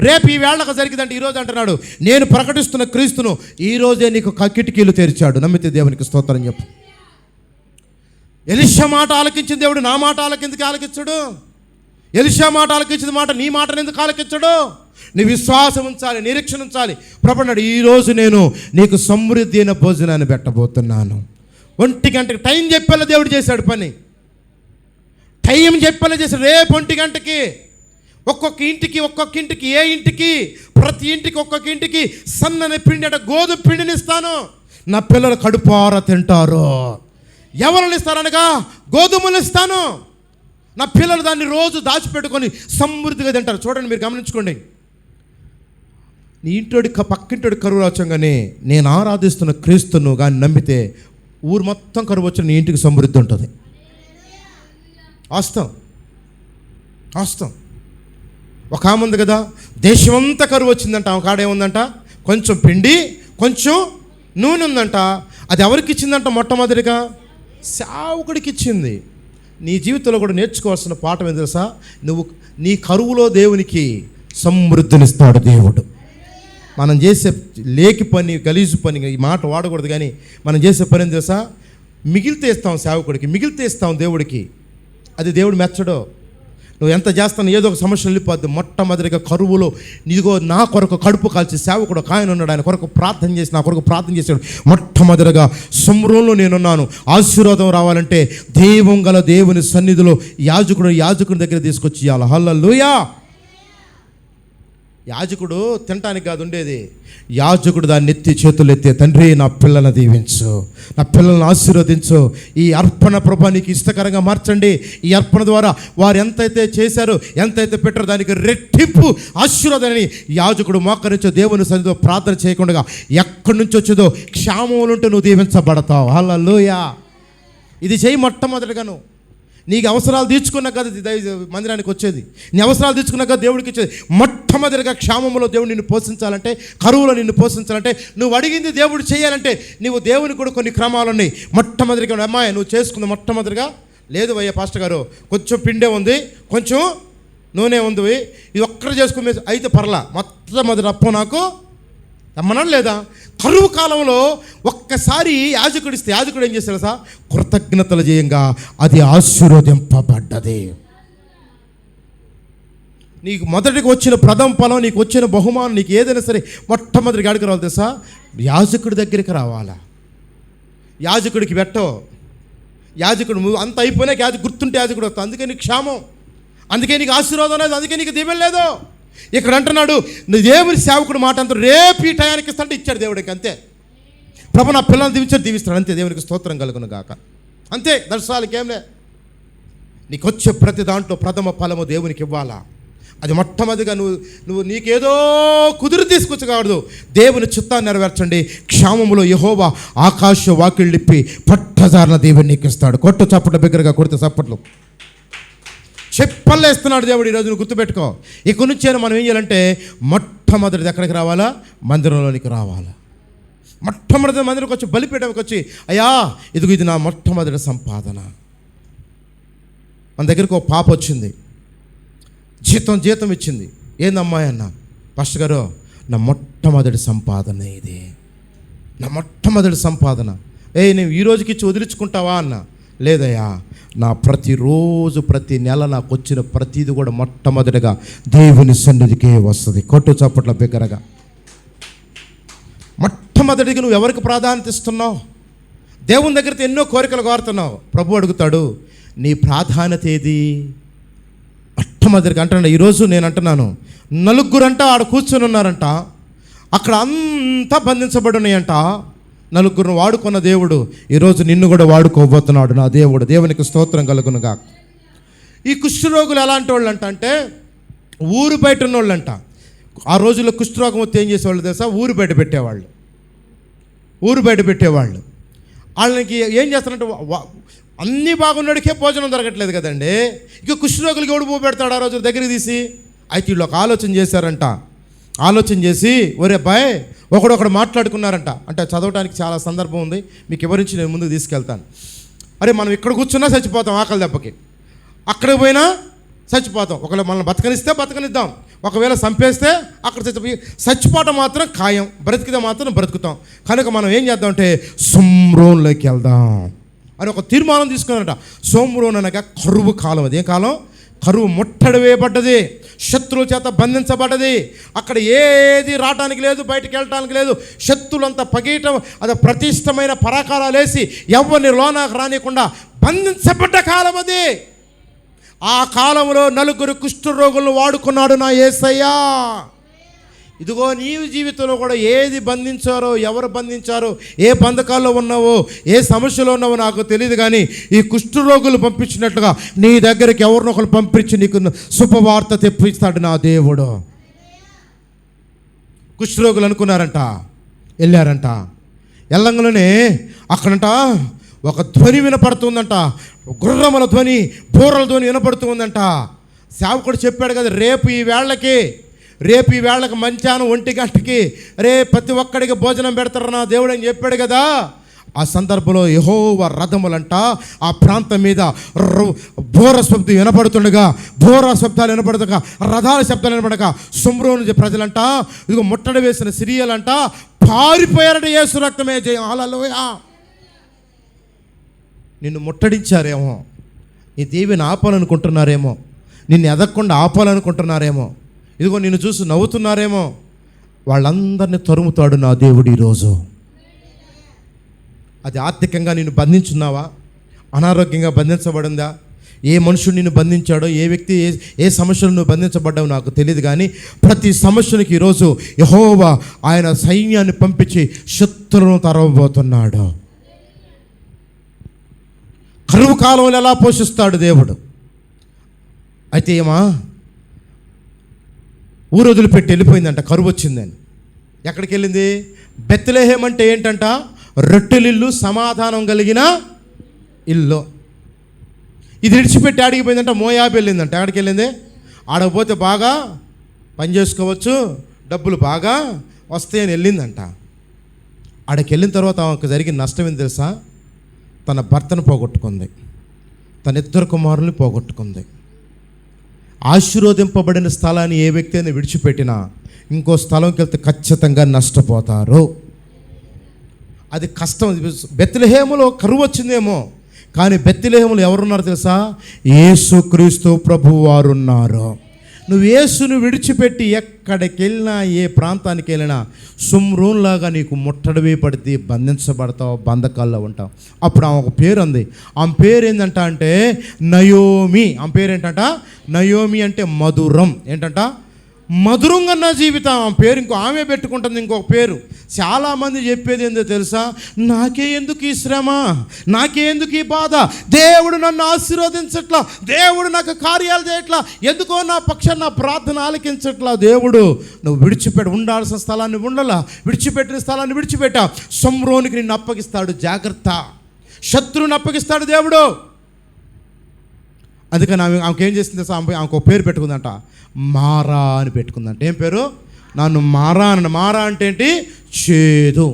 రేపు ఈ వేళకు జరిగిందంటే ఈరోజు అంటున్నాడు నేను ప్రకటిస్తున్న క్రీస్తును ఈరోజే నీకు కిటికీలు తెరిచాడు. నమ్మితే దేవునికి స్తోత్రం చెప్పు. ఎలీషా మాట ఆలకించిన దేవుడు నా మాట ఆలకిందుకు ఆలకించడు? ఎలీషా మాట ఆలకించిన మాట నీ మాటను ఎందుకు ఆలకించడు? నీ విశ్వాసం ఉంచాలి, నిరీక్షణ ఉంచాలి. ప్రభు అన్నాడు ఈరోజు నేను నీకు సమృద్ధి అయిన భోజనాన్ని పెట్టబోతున్నాను. 1 గంటకి టైం చెప్పేలా దేవుడు చేశాడు పని. టైం చెప్పేలా చేశాడు. రేపు 1 గంటకి ఒక్కొక్క ఇంటికి ఏ ఇంటికి, ప్రతి ఇంటికి ఒక్కొక్క ఇంటికి సన్నని పిండి అంటే గోధుమ పిండిని ఇస్తాను. నా పిల్లలు కడుపార తింటారు. ఎవరిని ఇస్తారనగా గోధుమలు ఇస్తాను. నా పిల్లలు దాన్ని రోజు దాచిపెట్టుకొని సమృద్ధిగా తింటారు. చూడండి, మీరు గమనించుకోండి. నీ ఇంటోడి పక్కింటోడి కరువు రాచంగానే నేను ఆరాధిస్తున్న క్రీస్తును కానీ నమ్మితే ఊరు మొత్తం కరువు వచ్చిన నీ ఇంటికి సమృద్ధి ఉంటుంది. వాస్తవం. ఒక ఆమె ఉంది కదా, దేశమంతా కరువు వచ్చిందంట. ఆమె కాడేముందంట? కొంచెం పిండి, కొంచెం నూనె ఉందంట. అది ఎవరికి ఇచ్చిందంట? మొట్టమొదటిగా సేవకుడికి ఇచ్చింది. నీ జీవితంలో కూడా నేర్చుకోవాల్సిన పాఠం ఏం తెలుసా? నువ్వు నీ కరువులో దేవునికి సమృద్ధినిస్తాడు దేవుడు. మనం చేసే లేకి పని, గలీజు పని, ఈ మాట వాడకూడదు, కానీ మనం చేసే పని ఏం తెలుసా? మిగిలితే ఇస్తాం సేవకుడికి, మిగిలితే ఇస్తాం దేవుడికి. అది దేవుడు మెచ్చడు. నువ్వు ఎంత చేస్తాను ఏదో ఒక సమస్య వెళ్ళిపోద్ది. మొట్టమొదటిగా కరువులో నీగో నా కొరకు కడుపు కాల్చి సేవకుడు ఒక ఆయన ఉన్నాడు. ఆయన కొరకు ప్రార్థన చేసి నా కొరకు ప్రార్థన చేశాడు. మొట్టమొదటిగా సమృద్ధిలో నేనున్నాను. ఆశీర్వాదం రావాలంటే దైవం గల దేవుని సన్నిధిలో యాజకుడి దగ్గర తీసుకొచ్చి ఇవ్వాలి. హల్లెలూయా. యాజకుడు తినటానికి కాదు ఉండేది. యాజకుడు దాన్ని ఎత్తి చేతులు ఎత్తే, తండ్రి నా పిల్లలను దీవించు, నా పిల్లలను ఆశీర్వదించు, ఈ అర్పణ ప్రభా నీకు ఇష్టకరంగా మార్చండి. ఈ అర్పణ ద్వారా వారు ఎంతైతే చేశారో, ఎంతైతే పెట్టారో దానికి రెట్టింపు ఆశీర్వాదాన్ని యాజకుడు మోకరించో దేవుని సన్నిధిలో ప్రార్థన చేయకుండా ఎక్కడి నుంచి వచ్చేదో క్షేమంలో ఉంటే నువ్వు దీవించబడతావు. హల్లెలూయా. ఇది చేయి మొట్టమొదటిగాను. నీకు అవసరాలు తీర్చుకున్నాక కదా మందిరానికి వచ్చేది. నీ అవసరాలు తీర్చుకున్నాక దేవుడికి ఇచ్చేది. మొట్టమొదటిగా క్షేమంలో దేవుడు నిన్ను పోషించాలంటే, కరువులో నిన్ను పోషించాలంటే, నువ్వు అడిగింది దేవుడు చేయాలంటే నువ్వు దేవునికి కూడా కొన్ని క్రమాలు ఉన్నాయి. మొట్టమొదటిగా అమ్మాయి నువ్వు చేసుకుంది మొట్టమొదటిగా, లేదు అయ్యా పాస్టర్ గారు కొంచెం పిండే ఉంది, కొంచెం నూనె ఉంది, ఇది ఒక్కరు చేసుకునే అయితే పర్లా, మొట్టమొదటి అప్పు నాకు రమ్మన్నాడు లేదా? కరువు కాలంలో ఒక్కసారి యాజకుడిస్తే యాజకుడు ఏం చేశాడు సార్? కృతజ్ఞతలు చేయంగా అది ఆశీర్వదింపబడ్డది. నీకు మొదటికి వచ్చిన ప్రథమ ఫలం, నీకు వచ్చిన బహుమానం, నీకు ఏదైనా సరే మొట్టమొదటికి అడిగి రావాలి తెలుసా? యాజకుడి దగ్గరికి రావాలా. యాజకుడికి పెట్టవు. యాజకుడు అంత అయిపోయినాక యాజకుడు గుర్తుంటే యాజకుడు వస్తావు. అందుకే నీకు క్షేమం, అందుకే నీకు ఆశీర్వాదం లేదు, అందుకే నీకు దీవెన లేదు. ఇక్కడ అంటున్నాడు దేవుని సేవకుడు మాట అంతా రేపు ఈ టయానికి ఇస్తాంటే ఇచ్చాడు దేవుడికి. అంతే. ప్రభు నా పిల్లల్ని దీవిస్తాడు అంతే. దేవునికి స్తోత్రం కలుగును గాక. అంతే. దర్శనాలకేం లే. నీకు వచ్చే ప్రతి దాంట్లో ప్రథమ ఫలము దేవునికి ఇవ్వాలా. అది మొట్టమొదటిగా నువ్వు నీకేదో కుదురు తీసుకొచ్చకూడదు. దేవుని చిత్తాన్ని నెరవేర్చండి. క్షేమములో యెహోవా ఆకాశ వాకిళ్ళిప్పి పట్టజారుల దేవుని నీకు ఇస్తాడు. కొట్టు చప్పట్లు, బిగ్గరగా కొడితే చప్పట్లు. చెప్పలేస్తున్నాడు దేవుడు. ఈరోజు నువ్వు గుర్తుపెట్టుకో. ఇక నుంచి మనం ఏం చేయాలంటే మొట్టమొదటిది ఎక్కడికి రావాలా? మందిరంలోనికి రావాలా. మొట్టమొదటి మందిరంకి వచ్చి బలిపీఠంకి వచ్చి అయ్యా ఇది నా మొట్టమొదటి సంపాదన. మన దగ్గరకు ఒక పాప వచ్చింది, జీతం ఇచ్చింది. ఏందమ్మాయి అన్న? పాస్టర్ గారు నా మొట్టమొదటి సంపాదన ఇది, నా మొట్టమొదటి సంపాదన. నేను ఈ రోజుకి ఇచ్చి వదిలించుకుంటావా అన్న. లేదయ్యా, నా ప్రతిరోజు ప్రతి నెల నాకు వచ్చిన ప్రతిది కూడా మొట్టమొదటిగా దేవుని సన్నిధికే వస్తుంది. కొట్టు చప్పట్ల బిగ్గరగా. మొట్టమొదటిగా నువ్వు ఎవరికి ప్రాధాన్యత ఇస్తున్నావు? దేవుని దగ్గర ఎన్నో కోరికలు కోరుతున్నావు. ప్రభు అడుగుతాడు, నీ ప్రాధాన్యత ఏది? మొట్టమొదటిగా అంటున్నా. ఈరోజు నేను అంటున్నాను, నలుగురంట ఆడ కూర్చొని ఉన్నారంట, అక్కడ అంతా బంధించబడి ఉన్నాయంట. నలుగురిని వాడుకున్న దేవుడు ఈరోజు నిన్ను కూడా వాడుకోబోతున్నాడు నా దేవుడు. దేవునికి స్తోత్రం కలుగునుగా. ఈ కుష్ఠరోగులు ఎలాంటి వాళ్ళు అంటే ఊరు బయట ఉన్నోళ్ళంట. ఆ రోజుల్లో కుష్ఠరోగం వస్తే ఏం చేసేవాళ్ళు తెలుసా? ఊరు బయట పెట్టేవాళ్ళు. వాళ్ళకి ఏం చేస్తారంటే, అన్నీ బాగున్నాడికే భోజనం దొరకట్లేదు కదండి, ఇక కుష్ఠరోగులకి ఎవడు పెడతాడు ఆ రోజు దగ్గరికి తీసి? అయితే వీళ్ళు ఒక ఆలోచన చేశారంట. ఆలోచన చేసి, ఒరే బాయ్, ఒకడొకడు మాట్లాడుకున్నారంట. అంటే చదవడానికి చాలా సందర్భం ఉంది, మీకు వివరించి నేను ముందుకు తీసుకెళ్తాను. అరే, మనం ఇక్కడ కూర్చున్నా చచ్చిపోతాం ఆకలి దెబ్బకి, అక్కడికి పోయినా చచ్చిపోతాం. ఒకవేళ మనల్ని బతకనిస్తే బతకనిద్దాం, ఒకవేళ చంపేస్తే అక్కడ చచ్చిపోవటం మాత్రం ఖాయం, బ్రతికితే మాత్రం బ్రతుకుతాం. కనుక మనం ఏం చేద్దామంటే సోమ్రోన్లోకి వెళ్దాం అని ఒక తీర్మానం తీసుకున్నారంట. సోమ్రోన్ అనగా కరువు కాలం. అదేం కాలం? కరువు ముట్టడి వేయబడ్డది, శత్రువుల చేత బంధించబడ్డది. అక్కడ ఏది రావడానికి లేదు, బయటికి వెళ్ళటానికి లేదు. శత్రువులంతా పగీయటం, అది ప్రతిష్టమైన పరాకారాలు వేసి ఎవరిని లోనాకు రానికుండా బంధించబడ్డ కాలం అది. ఆ కాలంలో నలుగురు కుష్ఠరోగులను వాడుకున్నాడు నా యేసయ్యా. ఇదిగో నీ జీవితంలో కూడా ఏది బంధించారో, ఎవరు బంధించారో, ఏ బంధకాల్లో ఉన్నావో, ఏ సమస్యలో ఉన్నావో నాకు తెలియదు, కానీ ఈ కుష్ఠరోగులు పంపించినట్లుగా నీ దగ్గరికి ఎవరినొకరు పంపించి నీకు శుభవార్త తెప్పిస్తాడు నా దేవుడు. కుష్ఠరోగులు అనుకున్నారంట, వెళ్ళారంట. వెళ్ళంగానే అక్కడంట ఒక ధ్వని వినపడుతుందంట. గుర్రముల ధ్వని, బూరల ధ్వని వినపడుతూ ఉందంట. సేవకుడు చెప్పాడు కదా, రేపు ఈ వేళకి మధ్యాహ్నం 1 గంటకి ప్రతి ఒక్కడికి భోజనం పెడతారు నా దేవుడు అని చెప్పాడు కదా. ఆ సందర్భంలో యెహోవా రథములంట ఆ ప్రాంతం మీద బోర శబ్దం వినపడుతుండగా, బోర శబ్దాలు వినపడగా, రథాల శబ్దాలు వినపడగా సోమ్రోను ప్రజలంట ఇదిగో ముట్టడి వేసిన సిరియలంట పారిపోయారట. యేసు రక్తమే జయం. హల్లెలూయా. నిన్ను ముట్టడించారేమో, నీ దేవిని ఆపాలనుకుంటున్నారేమో, నిన్ను ఎదగకుండా ఆపాలనుకుంటున్నారేమో, ఇదిగో నిన్ను చూసి నవ్వుతున్నారేమో, వాళ్ళందరినీ తరుముతాడు నా దేవుడు ఈరోజు. అది ఆర్థికంగా నిన్ను బంధించున్నావా? అనారోగ్యంగా బంధించబడిందా? ఏ మనుషుడు నిన్ను బంధించాడో, ఏ వ్యక్తి ఏ సమస్యలు నువ్వు బంధించబడ్డావు నాకు తెలియదు, కానీ ప్రతి సమస్యనికి ఈరోజు యెహోవా ఆయన సైన్యాన్ని పంపించి శత్రువును తరవబోతున్నాడు. కరువు కాలంలో ఎలా పోషిస్తాడు దేవుడు. అయితే ఊరు వదిలిపెట్టి వెళ్ళిపోయిందంట, కరువు వచ్చిందని. ఎక్కడికి వెళ్ళింది? బెత్లెహేం అంటే ఏంటంట? రొట్టెలిల్లు, సమాధానం కలిగిన ఇల్లు. ఇది విడిచిపెట్టి ఆడిగిపోయిందంట, మోయాబు వెళ్ళిందంట. ఎక్కడికి వెళ్ళింది? ఆడకపోతే బాగా పని చేసుకోవచ్చు, డబ్బులు బాగా వస్తాయని వెళ్ళిందంట. ఆడకి వెళ్ళిన తర్వాత ఆమెకు జరిగిన నష్టం ఏంటి తెలుసా? తన భర్తను పోగొట్టుకుంది, తన 2 కుమారుల్ని పోగొట్టుకుంది. ఆశీర్వదింపబడిన స్థలాన్ని ఏ వ్యక్తి అయినా విడిచిపెట్టినా ఇంకో స్థలంకి వెళ్తే ఖచ్చితంగా నష్టపోతారు. అది కష్టం. బెత్లెహేములో కరువు వచ్చిందేమో, కానీ బెత్లెహేములో ఎవరున్నారు తెలుసా? యేసుక్రీస్తు ప్రభువు వారు ఉన్నారు. నువ్వు యేసును విడిచిపెట్టి ఎక్కడికి వెళ్ళినా, ఏ ప్రాంతానికి వెళ్ళినా సోమ్రోన్లాగా నీకు ముట్టడి పడితే బంధించబడతావు, బంధకాల్లో ఉంటావు. అప్పుడు ఆమె ఒక పేరు ఉంది. ఆమె పేరు ఏంటంట అంటే నయోమి. ఆమె పేరు ఏంటంట? నయోమి అంటే మధురం. ఏంటంట? మధురంగా నా జీవితం. ఆమె పేరు ఇంకో ఆమె పెట్టుకుంటుంది ఇంకొక పేరు. చాలామంది చెప్పేది ఏందో తెలుసా? నాకే ఎందుకు ఈ శ్రమ, నాకే ఎందుకు ఈ బాధ, దేవుడు నన్ను ఆశీర్వదించట్లా, దేవుడు నాకు కార్యాలు చేయట్లా, ఎందుకో నా పక్షాన్ని నా ప్రార్థన ఆలకించట్లా. దేవుడు నువ్వు ఉండాల్సిన స్థలాన్ని ఉండలా, విడిచిపెట్టిన స్థలాన్ని విడిచిపెట్టా. సోమ్రోనికి నిన్ను అప్పగిస్తాడు, జాగ్రత్త. శత్రువుని అప్పగిస్తాడు దేవుడు. అందుకని ఆమెకి ఏం చేసింది? ఆమెకు ఒక పేరు పెట్టుకుందంట, మారా అని పెట్టుకుందంట. ఏం పేరు? నన్ను మారా అని. మారా అంటే ఏంటి? చేదు.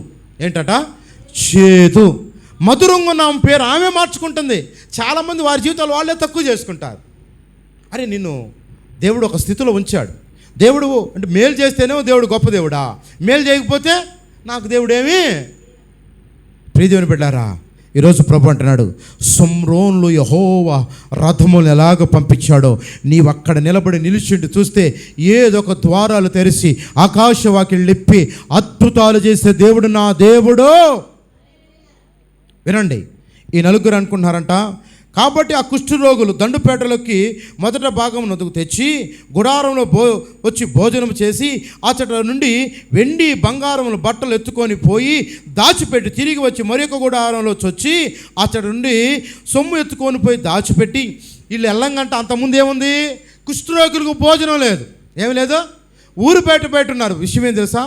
ఏంటట? చేదు. మధురంగా ఉన్న ఆమె పేరు ఆమె మార్చుకుంటుంది. చాలామంది వారి జీవితాలు వాళ్ళే తక్కువ చేసుకుంటారు. అరే, నిన్ను దేవుడు ఒక స్థితిలో ఉంచాడు, దేవుడు అంటే మేలు చేస్తేనేమో దేవుడు గొప్ప దేవుడా, మేలు చేయకపోతే నాకు దేవుడేమి? ప్రియదేవుని బిడ్డారా, ఈరోజు ప్రభు అంటున్నాడు, షోమ్రోన్లో యెహోవా రథములు ఎలాగ పంపించాడో నీవు అక్కడ నిలబడి నిలిచిండి చూస్తే ఏదో ఒక ద్వారాలు తెరిచి ఆకాశవాకిళ్ళు ఇప్పి అద్భుతాలు చేసే దేవుడు నా దేవుడు. వినండి, ఈ నలుగురు అనుకుంటున్నారంట. కాబట్టి ఆ కుష్ఠరోగులు దండుపేటలోకి మొదట భాగమునకు తెచ్చి గుడారంలో వచ్చి భోజనం చేసి అచ్చట నుండి వెండి బంగారములు బట్టలు ఎత్తుకొని పోయి దాచిపెట్టి తిరిగి వచ్చి మరొక గుడారంలో వచ్చి అచ్చట నుండి సొమ్ము ఎత్తుకొని పోయి దాచిపెట్టి వీళ్ళు ఎల్లంగంట. అంతకుముందు ఏముంది? కుష్ఠరోగులకు భోజనం లేదు, ఏమి లేదు, ఊరు బయట ఉన్నారు. విషయం ఏం తెలుసా?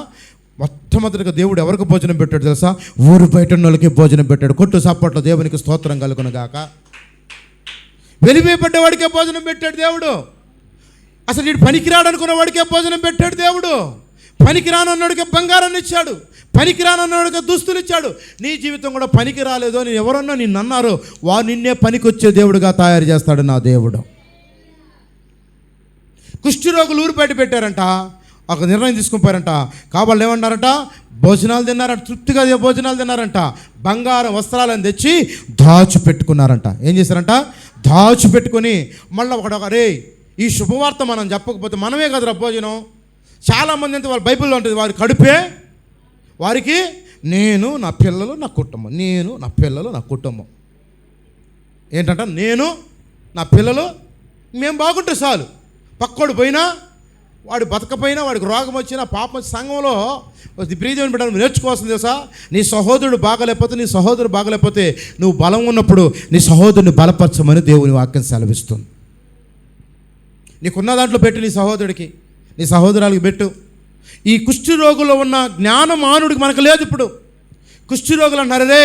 మొట్టమొదటిగా దేవుడు ఎవరికి భోజనం పెట్టాడు తెలుసా? ఊరు బయట ఉన్న వాళ్ళకి భోజనం పెట్టాడు. కొట్టు సప్పట్లో దేవునికి స్తోత్రం కలుగునుగాక. వెలివేయబడ్డవాడికే భోజనం పెట్టాడు దేవుడు. అసలు వీడు పనికిరాడు అనుకున్న వాడికే భోజనం పెట్టాడు దేవుడు. పనికిరానన్నాడికే బంగారాన్ని ఇచ్చాడు, పనికిరానన్నాడికే దుస్తులు ఇచ్చాడు. నీ జీవితం కూడా పనికి రాలేదో, నేను ఎవరన్నా నిన్ను అన్నారో వారు నిన్నే పనికొచ్చే దేవుడుగా తయారు చేస్తాడు నా దేవుడు. కుష్ఠరోగులు ఊరు బయట పెట్టారంట, ఒక నిర్ణయం తీసుకుపోయారంట. కాబట్టి ఏమన్నారంట? భోజనాలు తిన్నారంట, తృప్తిగా భోజనాలు తిన్నారంట. బంగారం వస్త్రాలను తెచ్చి దాచిపెట్టుకున్నారంట. ఏం చేశారంట? దాచిపెట్టుకొని మళ్ళీ అరే ఈ శుభవార్త మనం చెప్పకపోతే మనమే కదరా భోజనం. చాలామంది అంతా వాళ్ళ బైబిల్లో ఉంటుంది, వారి కడుపే వారికి నేను నా పిల్లలు నా కుటుంబం, నేను నా పిల్లలు నా కుటుంబం. ఏంటంట? నేను నా పిల్లలు మేము బాగుంటే చాలు. పక్కోడు పోయినా, వాడు బతకపోయినా, వాడికి రోగం వచ్చినా, పాపం సంఘంలో ప్రియదేవుని బిడ్డ నేర్చుకోవాల్సింది తెలుసా? నీ సహోదరుడు బాగలేకపోతే, నీ సహోదరుడు బాగలేకపోతే నువ్వు బలం ఉన్నప్పుడు నీ సహోదరుని బలపరచమని దేవుని వాక్యం సెలవిస్తుంది. నీకున్న దాంట్లో పెట్టు, నీ సహోదరుడికి నీ సహోదరాలకి పెట్టు. ఈ కుష్ఠరోగులో ఉన్న జ్ఞానమానుడికి మనకు లేదు. ఇప్పుడు కుష్ఠరోగులు అన్నారు, రే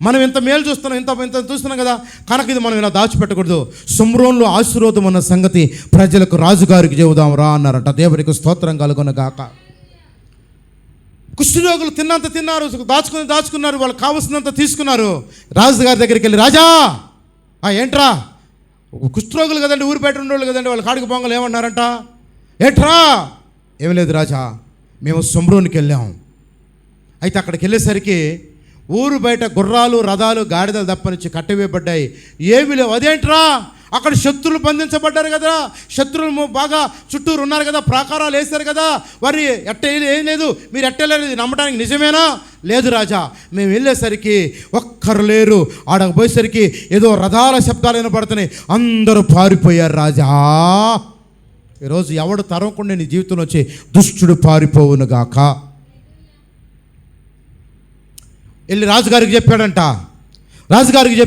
మనం ఇంత మేలు చూస్తున్నాం, ఇంత చూస్తున్నాం కదా, కనుక ఇది మనం ఇలా దాచిపెట్టకూడదు. షోమ్రోన్లో ఆశీర్వాదం అన్న సంగతి ప్రజలకు రాజుగారికి చెబుదాం రా అన్నారట. దేవునికి స్తోత్రం కలుగునుగాక. కుష్ఠరోగులు తిన్నంత తిన్నారు, దాచుకున్నారు, వాళ్ళకి కావాల్సినంత తీసుకున్నారు. రాజుగారి దగ్గరికి వెళ్ళి, రాజా ఏంట్రా, కుష్ఠరోగులు కదండి, ఊరు బయట ఉండేవాళ్ళు కదండి, వాళ్ళ కాడికి పొంగలు ఏమన్నారంట? ఏంట్రా? ఏమి లేదు రాజా, మేము షోమ్రోన్కి వెళ్ళాం. అయితే అక్కడికి వెళ్ళేసరికి ఊరు బయట గుర్రాలు, రథాలు, గాడిదలు తప్పనిచ్చి కట్టివేయబడ్డాయి, ఏమీ లేవు. అదేంట్రా? అక్కడ శత్రువులు బంధించబడ్డారు కదా, శత్రువులు బాగా చుట్టూరు ఉన్నారు కదా, ప్రాకారాలు వేశారు కదా, వారి ఏం లేదు, మీరు ఎట్టలేదు, నమ్మడానికి నిజమేనా? లేదు రాజా, మేము వెళ్ళేసరికి ఒక్కరు లేరు. ఆడకు పోయేసరికి ఏదో రథాల శబ్దాలు వినపడుతున్నాయి, అందరూ పారిపోయారు రాజా. ఈరోజు ఎవడు తరవకుండా నీ జీవితంలో వచ్చి దుష్టుడు పారిపోవునుగాక. వెళ్ళి రాజుగారికి చెప్పాడంట. రాజుగారికి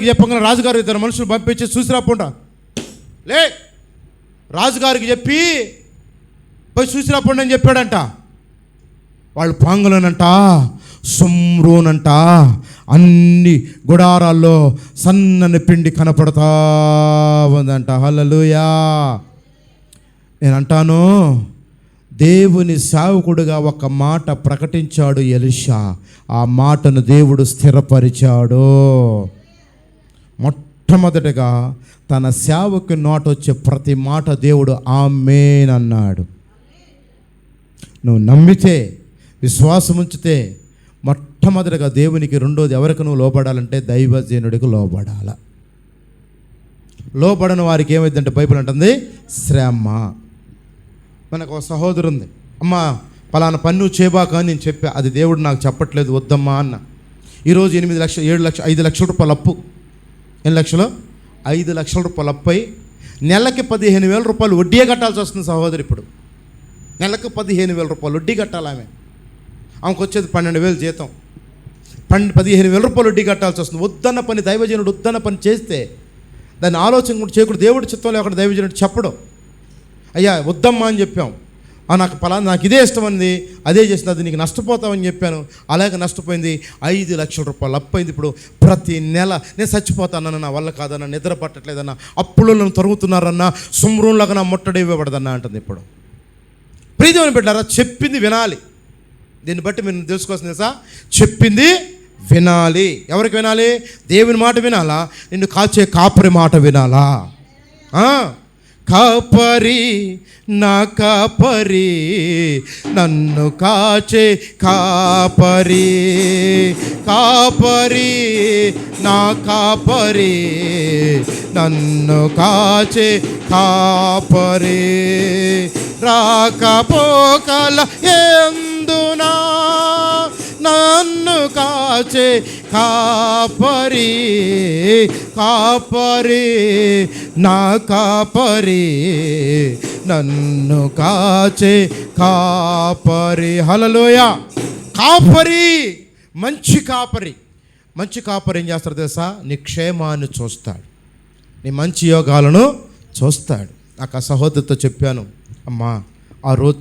చెప్పగానే రాజుగారు ఇద్దరు మనుషులు పంపించి చూసిరాకుండా లే, రాజుగారికి చెప్పి పోయి చూసిరాకుండా అని చెప్పాడంట. వాళ్ళు పాంగులనంట, షోమ్రోనంట అన్ని గుడారాల్లో సన్నని పిండి కనపడతా ఉందంట. హల్లెలూయా. నేను అంటాను, దేవుని సేవకుడుగా ఒక మాట ప్రకటించాడు ఎలీషా, ఆ మాటను దేవుడు స్థిరపరిచాడు. మొట్టమొదటిగా తన సేవకు నోట వచ్చే ప్రతి మాట దేవుడు ఆమేన్ అన్నాడు. నువ్వు నమ్మితే, విశ్వాసం ఉంచితే మొట్టమొదటిగా దేవునికి, రెండోది ఎవరికి నువ్వు లోబడాలంటే దైవజనుడికి లోబడాల. లోబడని వారికి ఏమైందంటే బైబిల్ అంటుంది శ్రమ. మనకు ఒక సహోదరు ఉంది, అమ్మ పలానా పని నువ్వు చేయబాక అని నేను చెప్పా, అది దేవుడు నాకు చెప్పట్లేదు వద్దమ్మా అన్న. ఈరోజు 8 లక్షలు 7 లక్షలు 5 లక్షల రూపాయలు అప్పు. ఎన్ని లక్షలు? 5 లక్షల రూపాయలు అప్పు అయి నెలకి 15,000 రూపాయలు వడ్డీయే కట్టాల్సి వస్తుంది సహోదరు. ఇప్పుడు నెలకు 15,000 రూపాయలు వడ్డీ కట్టాలి. ఆమెకు వచ్చేది 12,000 జీతం, 15,000 రూపాయలు వడ్డీ కట్టాల్సి వస్తుంది. వద్దన్న పని, దైవజనుడు వద్దన్న పని చేస్తే దాన్ని ఆలోచన కూడా చేయకూడదు. దేవుడి చిత్తంలో అక్కడ దైవజనుడు చెప్పడం, అయ్యా వద్దమ్మా అని చెప్పాం, నాకు ఇదే ఇష్టం అంది, అదే చేసింది, అది నీకు నష్టపోతామని చెప్పాను, అలాగే నష్టపోయింది. 5 లక్షల రూపాయలు అప్పైంది. ఇప్పుడు ప్రతి నెల నేను చచ్చిపోతానన్నా, నా వల్ల కాదన్నా, నిద్ర పట్టట్లేదన్నా, అప్పులు నన్ను తరుగుతున్నారన్నా, షోమ్రోన్లాగా నా ముట్టడి ఇవ్వబడదన్నా అంటుంది. ఇప్పుడు ప్రియదేవుని బిడ్డలారా, చెప్పింది వినాలి. దీన్ని బట్టి మీరు తెలుసుకోవాల్సింది తెలుసా? చెప్పింది వినాలి. ఎవరికి వినాలి? దేవుని మాట వినాలా? నిన్ను కాచే కాపరి మాట వినాలా? కాపరి నా కాపరి, నన్ను కాచే కాపరి, కాపరి నా కాపరి, నన్ను కాచే కాపరి, రాకపోకల ఎందునా నన్ను కాచే కాపరి, కాపరి నా కాపరి, నన్ను కాచే కాపరి. హల్లెలూయా. కాపరి, మంచి కాపరి. మంచి కాపరి ఏం చేస్తాడు తెలుసా? నీ క్షేమాన్ని చూస్తాడు, నీ మంచి యోగాలను చూస్తాడు. నాకు ఆ సహోదరితో చెప్పాను, అమ్మా ఆ రోజు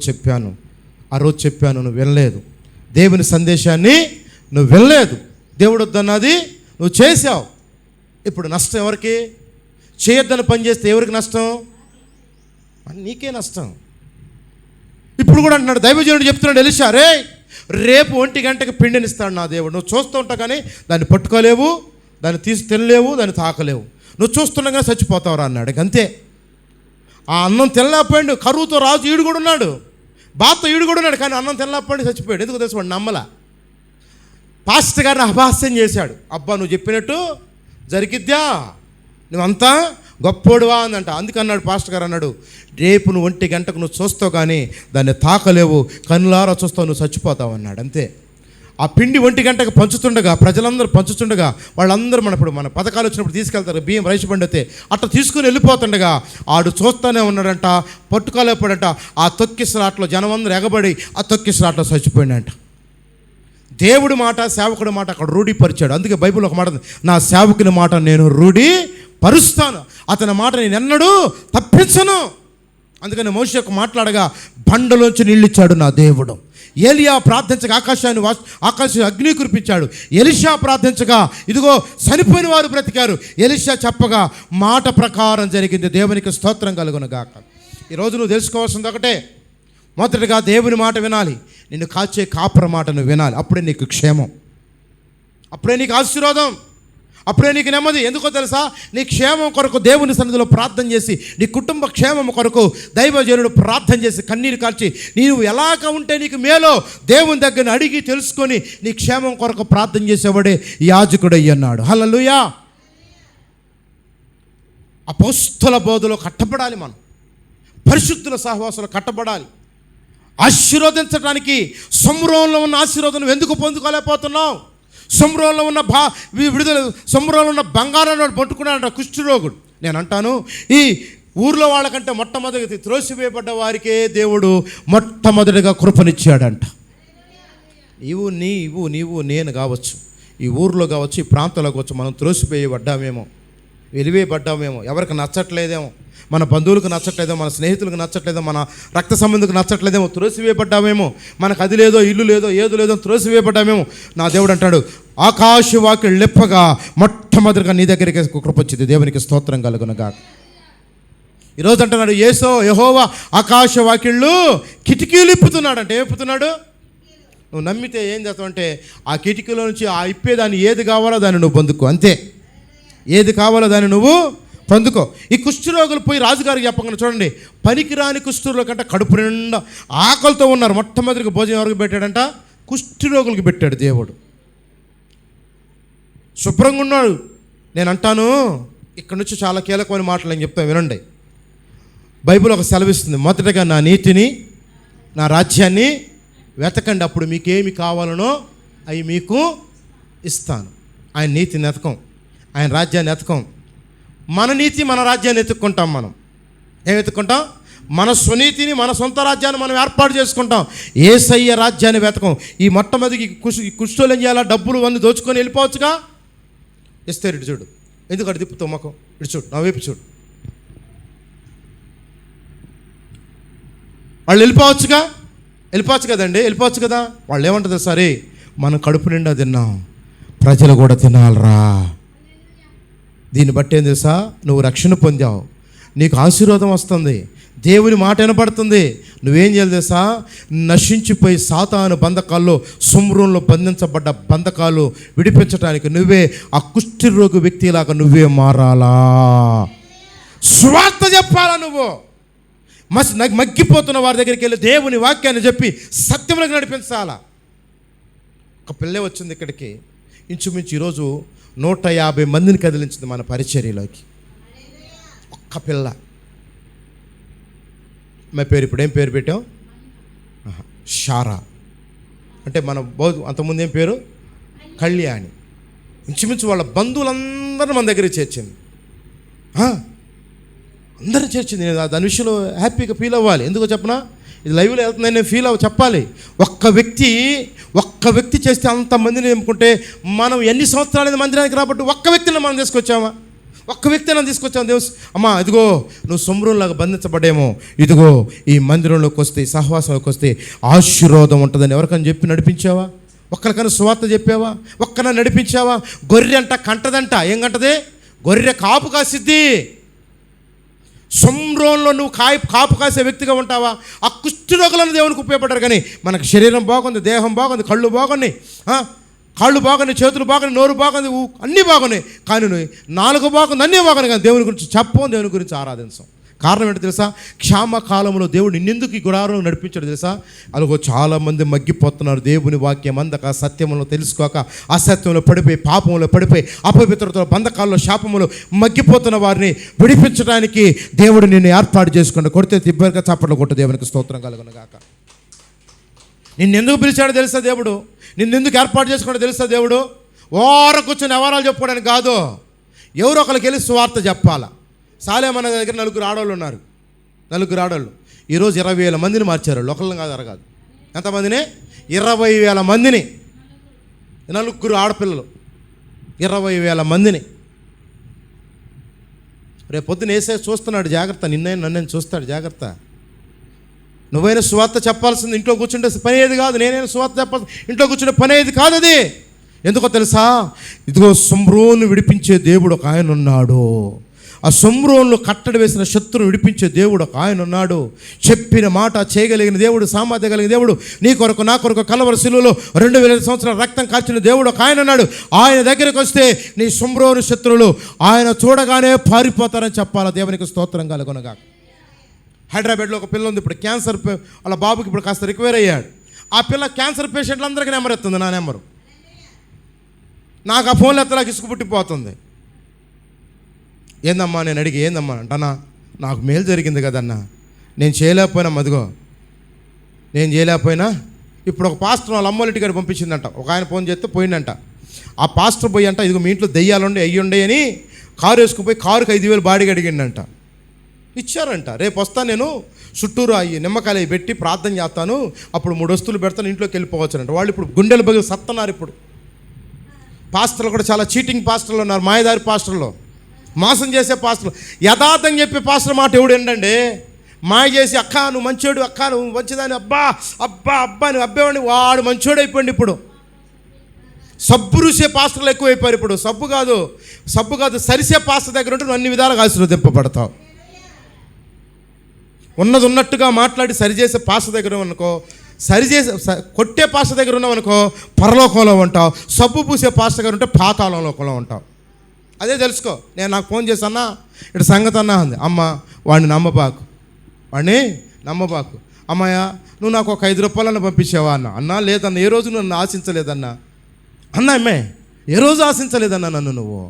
చెప్పాను నువ్వు వినలేదు, దేవుని సందేశాన్ని నువ్వు వినలేదు, దేవుడు వద్దన్నది నువ్వు చేసావు. ఇప్పుడు నష్టం ఎవరికి? చేయొద్దని పని చేస్తే ఎవరికి నష్టం? నీకే నష్టం. ఇప్పుడు కూడా అంటున్నాడు దైవజనుడు, చెప్తున్నాడు ఎలీషా, రేపు 1 గంటకి పిండినిస్తాడు నా దేవుడు. నువ్వు చూస్తూ ఉంటావు కానీ దాన్ని పట్టుకోలేవు, దాన్ని తీసి తినలేవు, దాన్ని తాకలేవు, నువ్వు చూస్తుండగా చచ్చిపోతావురా అన్నాడు. అంతే. ఆ అన్నం తినలేకపోయాడు. కరువుతో రాజు ఈడు కూడా ఉన్నాడు, బాధతో ఈడు కూడా ఉన్నాడు, కానీ అన్నం తినలేకపోయాడు, చచ్చిపోయాడు. ఎందుకు తెలుసు? వాడు నమ్మల. పాస్టర్ గారిని అపహాస్యం చేశాడు. అబ్బా నువ్వు చెప్పినట్టు జరిగిద్దా, నువ్వంతా గొప్పోడువా అందంట. అందుకన్నాడు పాస్టర్ గారు, అన్నాడు రేపు నువ్వు 1 గంటకు నువ్వు చూస్తావు కానీ దాన్ని తాకలేవు, కన్నులారా చూస్తావు, నువ్వు చచ్చిపోతావు అన్నాడు. అంతే. ఆ పిండి 1 గంటకు పంచుతుండగా, ప్రజలందరూ పంచుతుండగా, వాళ్ళందరూ మన పథకాలు వచ్చినప్పుడు తీసుకెళ్తారు, బియ్యం రైస్ బండి అయితే అట్లా తీసుకుని వెళ్ళిపోతుండగా ఆడు చూస్తూనే ఉన్నాడంట, పట్టుకోలేకపోయాడంట. ఆ తొక్కిసలాట్లో జనం అందరూ ఎగబడి ఆ తొక్కిసలాట్లో చచ్చిపోయాడంట. దేవుడి మాట, సేవకుడి మాట అక్కడ రూఢీపరిచాడు. అందుకే బైబిల్ ఒక మాట, నా సేవకుని మాట నేను రూఢీపరుస్తాను, అతని మాట నేను ఎన్నడూ తప్పించను. అందుకని మోషేకు మాట్లాడగా బండలోంచి నీళ్ళు ఇచ్చాడు నా దేవుడు. ఏలియా ప్రార్థించగా ఆకాశం అగ్ని కురిపించాడు. ఎలీషా ప్రార్థించగా ఇదిగో చనిపోయిన వారు బ్రతికారు. ఎలీషా చెప్పగా మాట ప్రకారం జరిగింది. దేవునికి స్తోత్రం కలుగునుగాక. ఈరోజు నువ్వు తెలుసుకోవాల్సింది ఒకటే, మొదటిగా దేవుని మాట వినాలి, నిన్ను కాచే కాపర మాట నువ్వు వినాలి. అప్పుడే నీకు క్షేమం, అప్పుడే నీకు ఆశీర్వాదం, అప్పుడే నీకు నెమ్మది. ఎందుకో తెలుసా? నీ క్షేమం కొరకు దేవుని సన్నిధిలో ప్రార్థన చేసి, నీ కుటుంబ క్షేమం కొరకు దైవజనుడు ప్రార్థన చేసి కన్నీరు కార్చి, నీవు ఎలాగ ఉంటే నీకు మేలో దేవుని దగ్గర అడిగి తెలుసుకొని నీ క్షేమం కొరకు ప్రార్థన చేసేవాడే యాజకుడు అయ్యన్నాడు. హల్లెలూయా. అపోస్తల బోధలో కట్టబడాలి, మనం పరిశుద్ధుల సహవాసంలో కట్టబడాలి. ఆశీర్వదించడానికి సమ్రోన్లో ఉన్న ఆశీర్వాదం ఎందుకు పొందుకోలేకపోతున్నావు? సమ్రోన్లో ఉన్న విడుదల, సమ్రోన్లో ఉన్న బంగారాన్ని పట్టుకున్నాడంట కుష్ఠరోగుడు. నేను అంటాను, ఈ ఊర్లో వాళ్ళకంటే మొట్టమొదటి త్రోసివేయబడ్డ వారికే దేవుడు మొట్టమొదటిగా కృపనిచ్చాడంట. నీవు నేను కావచ్చు, ఈ ఊర్లో కావచ్చు, ఈ ప్రాంతంలో కావచ్చు, మనం త్రోసివేయబడ్డామేమో, వెలివేయబడ్డామేమో, ఎవరికి నచ్చట్లేదేమో, మన బంధువులకు నచ్చట్లేదో, మన స్నేహితులకు నచ్చట్లేదో, మన రక్త సంబంధికు నచ్చట్లేదేమో, త్రోసివేయబడ్డామేమో, మనకు అది లేదో, ఇల్లు లేదో, ఏదో లేదో త్రోసివేయబడ్డామేమో. నా దేవుడు అంటాడు, ఆకాశవాకిళ్ళు లెప్పగా మొట్టమొదటిగా నీ దగ్గరికి కృప వచ్చింది. దేవునికి స్తోత్రం కలుగునుగా. ఈరోజు అంటున్నాడు యెహోవా ఆకాశవాకిళ్ళు కిటికీలు ఇప్పుతున్నాడు. అంటే ఇప్పుతున్నాడు, నువ్వు నమ్మితే ఏం చేస్తావంటే ఆ కిటికీలో నుంచి ఆ ఇప్పేదాన్ని ఏది కావాలో దాన్ని నువ్వు పొందుకో. అంతే, ఏది కావాలో దాన్ని నువ్వు పొందుకో. ఈ కుష్ఠరోగులు పోయి రాజుగారికి చెప్పకుండా, చూడండి, పనికిరాని కుష్ఠరోగుల కంటే కడుపు నిండా ఆకలితో ఉన్నారు. మొట్టమొదటిగా భోజనం ఎవరికి పెట్టాడంట? కుష్ఠరోగులకు పెట్టాడు దేవుడు. శుభ్రంగా ఉన్నాడు. నేను అంటాను, ఇక్కడ నుంచి చాలా కీలకమైన మాటలు నేను చెప్తాను, వినండి. బైబిల్ ఒక సెలవిస్తుంది, మొదటగా నా నీతిని, నా రాజ్యాన్ని వెతకండి, అప్పుడు మీకేమి కావాలనో అవి మీకు ఇస్తాను. ఆయన నీతిని వెతకం, ఆయన రాజ్యాన్ని వెతకం. మన నీతి, మన రాజ్యాన్ని ఎత్తుక్కుంటాం. మనం ఏం ఎత్తుక్కుంటాం? మన స్వనీతిని, మన సొంత రాజ్యాన్ని మనం ఏర్పాటు చేసుకుంటాం. యేసయ్య రాజ్యాన్ని వెతకం. ఈ మొట్టమొదటి కుష్ఠోలు ఏం చేయాలా? డబ్బులు అన్నీ దోచుకొని వెళ్ళిపోవచ్చుగా. ఇస్తారు, ఇటు చూడు, ఎందుకు అటు తిప్పుతావు మొఖం, ఇటు చూడు, నా వైపు చూడు. వాళ్ళు వెళ్ళిపోవచ్చు కదండి, వెళ్ళిపోవచ్చు కదా. వాళ్ళు ఏమంటుంది? సరే, మనం కడుపు నిండా తిన్నాం, ప్రజలు కూడా తినాలరా. దీన్ని బట్టి ఏం తెలుసా? నువ్వు రక్షణ పొందావు, నీకు ఆశీర్వాదం వస్తుంది, దేవుని మాట వినపడుతుంది. నువ్వేం చేయాలి తెలుసా? నశించిపోయి సాతాను బంధకాల్లో, సుమ్రంలో బంధించబడ్డ బంధకాలు విడిపించడానికి నువ్వే ఆ కుష్ఠరోగి వ్యక్తిలాగా నువ్వే మారాలా. సువార్త చెప్పాలా నువ్వు. మగ్గిపోతున్న వారి దగ్గరికి వెళ్ళి దేవుని వాక్యాన్ని చెప్పి సత్యములకు నడిపించాలా. ఒక పిల్లే వచ్చింది ఇక్కడికి, ఇంచుమించు ఈరోజు 150 మందిని కదిలించింది మన పరిచర్యలోకి. ఒక్క పిల్ల. మా పేరు ఇప్పుడు ఏం పేరు పెట్టాం? షారా. అంటే మన అంతకుముందు ఏం పేరు? కళ్యాణి. ఇంచుమించు వాళ్ళ బంధువులందరూ మన దగ్గరికి చేర్చింది. అందరూ చేర్చింది. నేను దాని విషయంలో హ్యాపీగా ఫీల్ అవ్వాలి. ఎందుకో చెప్పనా, ఇది లైవ్లో వెళ్తుందని నేను ఫీల్ చెప్పాలి. ఒక్క వ్యక్తి చేస్తే అంతమందిని నింపుకుంటే మనం ఎన్ని సంవత్సరాలు మందిరానికి రాబట్టి ఒక్క వ్యక్తిని మనం తీసుకొచ్చామా? ఒక్క వ్యక్తిని తీసుకొచ్చాము. దేవుడు అమ్మా ఇదిగో నువ్వు సొమ్రంలాగా బంధించబడేమో, ఇదిగో ఈ మందిరంలోకి వస్తే, సహవాసంలోకి వస్తే ఆశీర్వాదం ఉంటుందని ఎవరికైనా చెప్పి నడిపించావా? ఒక్కరికైనా సువార్త చెప్పావా? ఒక్కన నడిపించావా? గొర్రె అంట కంటదంట. ఏం కంటది? గొర్రె కాపు కాసిద్ది. సొమ్రోన్లో నువ్వు కాపు కాసే వ్యక్తిగా ఉంటావా? ఆ కుష్ఠరోగులను దేవునికి ఉపయోగపడ్డారు. కానీ మనకు శరీరం బాగుంది, దేహం బాగుంది, కళ్ళు బాగున్నాయి, కాళ్ళు బాగున్నాయి, చేతులు బాగున్నాయి, నోరు బాగుంది, అన్నీ బాగున్నాయి. కానీ నాలుగు బాగుంది, అన్నీ బాగున్నాయి. కానీ దేవుని గురించి చెప్పం, దేవుని గురించి ఆరాధించాం. కారణం ఏంటో తెలుసా? క్షామకాలంలో దేవుడు నిన్నెందుకు ఈ గుడారం నడిపించాడు తెలుసా? అలాగో చాలామంది మగ్గిపోతున్నారు. దేవుని వాక్యం అందక, సత్యంలో తెలుసుకోక, అసత్యంలో పడిపోయి, పాపంలో పడిపోయి, అపవిత్రతలో, బంధకాల్లో, శాపములో మగ్గిపోతున్న వారిని విడిపించడానికి దేవుడు నిన్ను ఏర్పాటు చేసుకుని కొడితే తిబ్బరిగా చప్పట్లు కొట్టు. దేవునికి స్తోత్రం కలుగునుగాక. నిన్నెందుకు పిలిచాడో తెలుసా దేవుడు? నిన్నెందుకు ఏర్పాటు చేసుకున్నాడో తెలుసా దేవుడు? ఓర కూర్చొని వ్యవహారాలు చెప్పుకోవడానికి కాదు. ఎవరో ఒకరికి వెళ్ళి సువార్త చెప్పాలా. సాలేమన్న దగ్గర 4 ఆడవాళ్ళు ఉన్నారు. 4 ఆడవాళ్ళు ఈరోజు 20,000 మందిని మార్చారు. ఒకళ్ళని కాదు, అరగాదు. ఎంతమందిని? 20,000 మందిని. 4 ఆడపిల్లలు, 20,000 మందిని. రేపు పొద్దున వేసే చూస్తున్నాడు, జాగ్రత్త. నన్ను చూస్తాడు, జాగ్రత్త. నువ్వైనా సువార్త చెప్పాల్సింది ఇంట్లో కూర్చుంటే పని ఏది కాదు. నేనైనా సువార్త చెప్పాల్సింది ఇంట్లో కూర్చుంటే పని ఏది కాదు. అది ఎందుకో తెలుసా? ఇదిగో సొమ్రోను విడిపించే దేవుడు ఒక ఆయన ఉన్నాడు. ఆ సొమ్రోన్లో కట్టడి వేసిన శత్రువును విడిపించే దేవుడు ఒక ఆయన ఉన్నాడు. చెప్పిన మాట చేయగలిగిన దేవుడు, సామర్థ్యం కలిగిన దేవుడు, నీ కొరకు నా కొరకు కలవరి శిలువలో 2000 సంవత్సరాల రక్తం కాల్చిన దేవుడు ఒక ఆయన ఉన్నాడు. ఆయన దగ్గరికి వస్తే నీ సొమ్రోను శత్రువులు ఆయన చూడగానే పారిపోతారని చెప్పాలా. దేవునికి స్తోత్రం కలుగునుగాక. హైదరాబాద్లో ఒక పిల్ల ఉంది, ఇప్పుడు క్యాన్సర్. వాళ్ళ బాబుకి ఇప్పుడు కాస్త రికవర్ అయ్యాడు. ఆ పిల్ల క్యాన్సర్ పేషెంట్లందరికీ నెంబర్ ఎత్తుంది, నా నెంబరు. నాకు ఆ ఫోన్లో ఎత్తలాగా ఇసుకు పుట్టిపోతుంది. ఏందమ్మా నేను అడిగి, ఏందమ్మా అంటన్నా, నాకు మేలు జరిగింది కదన్నా, నేను చేయలేకపోయినా, అదిగో నేను చేయలేకపోయినా. ఇప్పుడు ఒక పాస్టర్ వాళ్ళ అమ్మోళ్ళ ఇంటికి పంపించిందంట. ఒక ఆయన ఫోన్ చేస్తే పోయిందంట. ఆ పాస్టర్ పోయి అంట, ఇదిగో మీ ఇంట్లో దెయ్యాలుండే అయ్యుండే అని కారు వేసుకుపోయి కారుకి 5,000 బాడీకి అడిగిండంట. ఇచ్చారంట. రేపు వస్తాను నేను, చుట్టూరు అయ్యి నిమ్మకాయలు అవి పెట్టి ప్రార్థన చేస్తాను, అప్పుడు 3 వస్తువులు పెడతాను, ఇంట్లోకి వెళ్ళిపోవచ్చునంట. వాళ్ళు ఇప్పుడు గుండెలు బగిలి సత్తన్నారు. ఇప్పుడు పాస్టర్లు కూడా చాలా చీటింగ్ పాస్టర్లు ఉన్నారు, మాయదారి పాస్టర్లు, మోసం చేసే పాస్టర్లు. యథార్థం చెప్పే పాస్టర్ మాట ఎవడు ఏంటండి? మాయ చేసి అక్క నువ్వు మంచోడు, అక్క నువ్వు మంచిదాన్ని, అబ్బా అబ్బా అబ్బా నువ్వు అబ్బేవాడిని, వాడు మంచోడు అయిపోయింది. ఇప్పుడు సబ్బు రుసే పాస్టర్లు ఎక్కువైపోయారు. ఇప్పుడు సబ్బు కాదు సరిసే పాస్టర్ దగ్గర ఉంటే నువ్వు అన్ని విధాలుగా ఆశీర్వదింపబడతావు. ఉన్నది ఉన్నట్టుగా మాట్లాడి సరిచేసే పాస్టర్ దగ్గర అనుకో, కొట్టే పాస్టర్ దగ్గర ఉన్నావనుకో పరలోకంలో ఉంటావు. సబ్బు పూసే పాస్టర్ దగ్గర ఉంటే పాతాళంలోకంలో ఉంటావు. అదే తెలుసుకో. నేను నాకు ఫోన్ చేసి అన్నా ఇటు సంగతి అన్నా అంది. అమ్మ వాడిని నమ్మబాకు అమ్మాయ, నువ్వు నాకు ఒక 5 రూపాయలన్నా పంపించావా అన్నా లేదన్నా, ఏ రోజు నన్ను ఆశించలేదన్నా. అమ్మే ఏ రోజు ఆశించలేదన్నా నన్ను. నువ్వు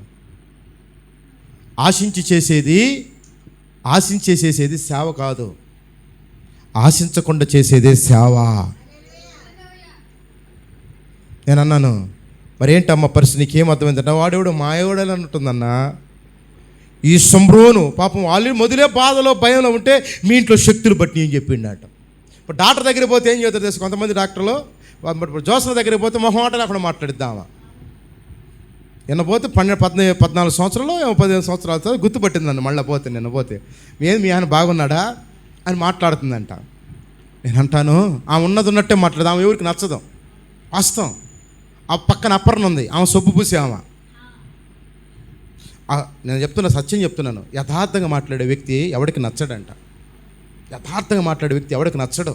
ఆశించేసేది సేవ కాదు, ఆశించకుండా చేసేదే సేవ. నేను అన్నాను, మరి ఏంటమ్మా పరిస్థితి, నీకేం అర్థమైందంట? వాడేవాడు మాయవాడని అంటుందన్నా. ఈ సొమ్రోను పాపం ఆల్రెడీ మొదలే బాధలో భయంలో ఉంటే మీ ఇంట్లో శక్తులు బట్టి ఏం చెప్పిండట. ఇప్పుడు డాక్టర్ దగ్గరికి పోతే ఏం చేస్తారు తెలుసు? కొంతమంది డాక్టర్లు జోసన దగ్గరికి పోతే మొహమాటలు అక్కడ మాట్లాడిద్దామా. పోతే 14 సంవత్సరాలు 15 సంవత్సరాలు గుర్తుపట్టింది నన్ను. మళ్ళీ పోతే పోతే మీ ఆయన బాగున్నాడా అని మాట్లాడుతుందంట. నేను అంటాను, ఆమె ఉన్నది ఉన్నట్టే మాట్లాడదు, ఆమె ఎవరికి నచ్చదు. వాస్తవం. ఆ పక్కన అప్పర్ణ ఉంది, ఆమె సొబ్బు పూసి ఆమె. నేను సత్యం చెప్తున్నాను. యథార్థంగా మాట్లాడే వ్యక్తి ఎవరికి నచ్చడంట. నచ్చడు.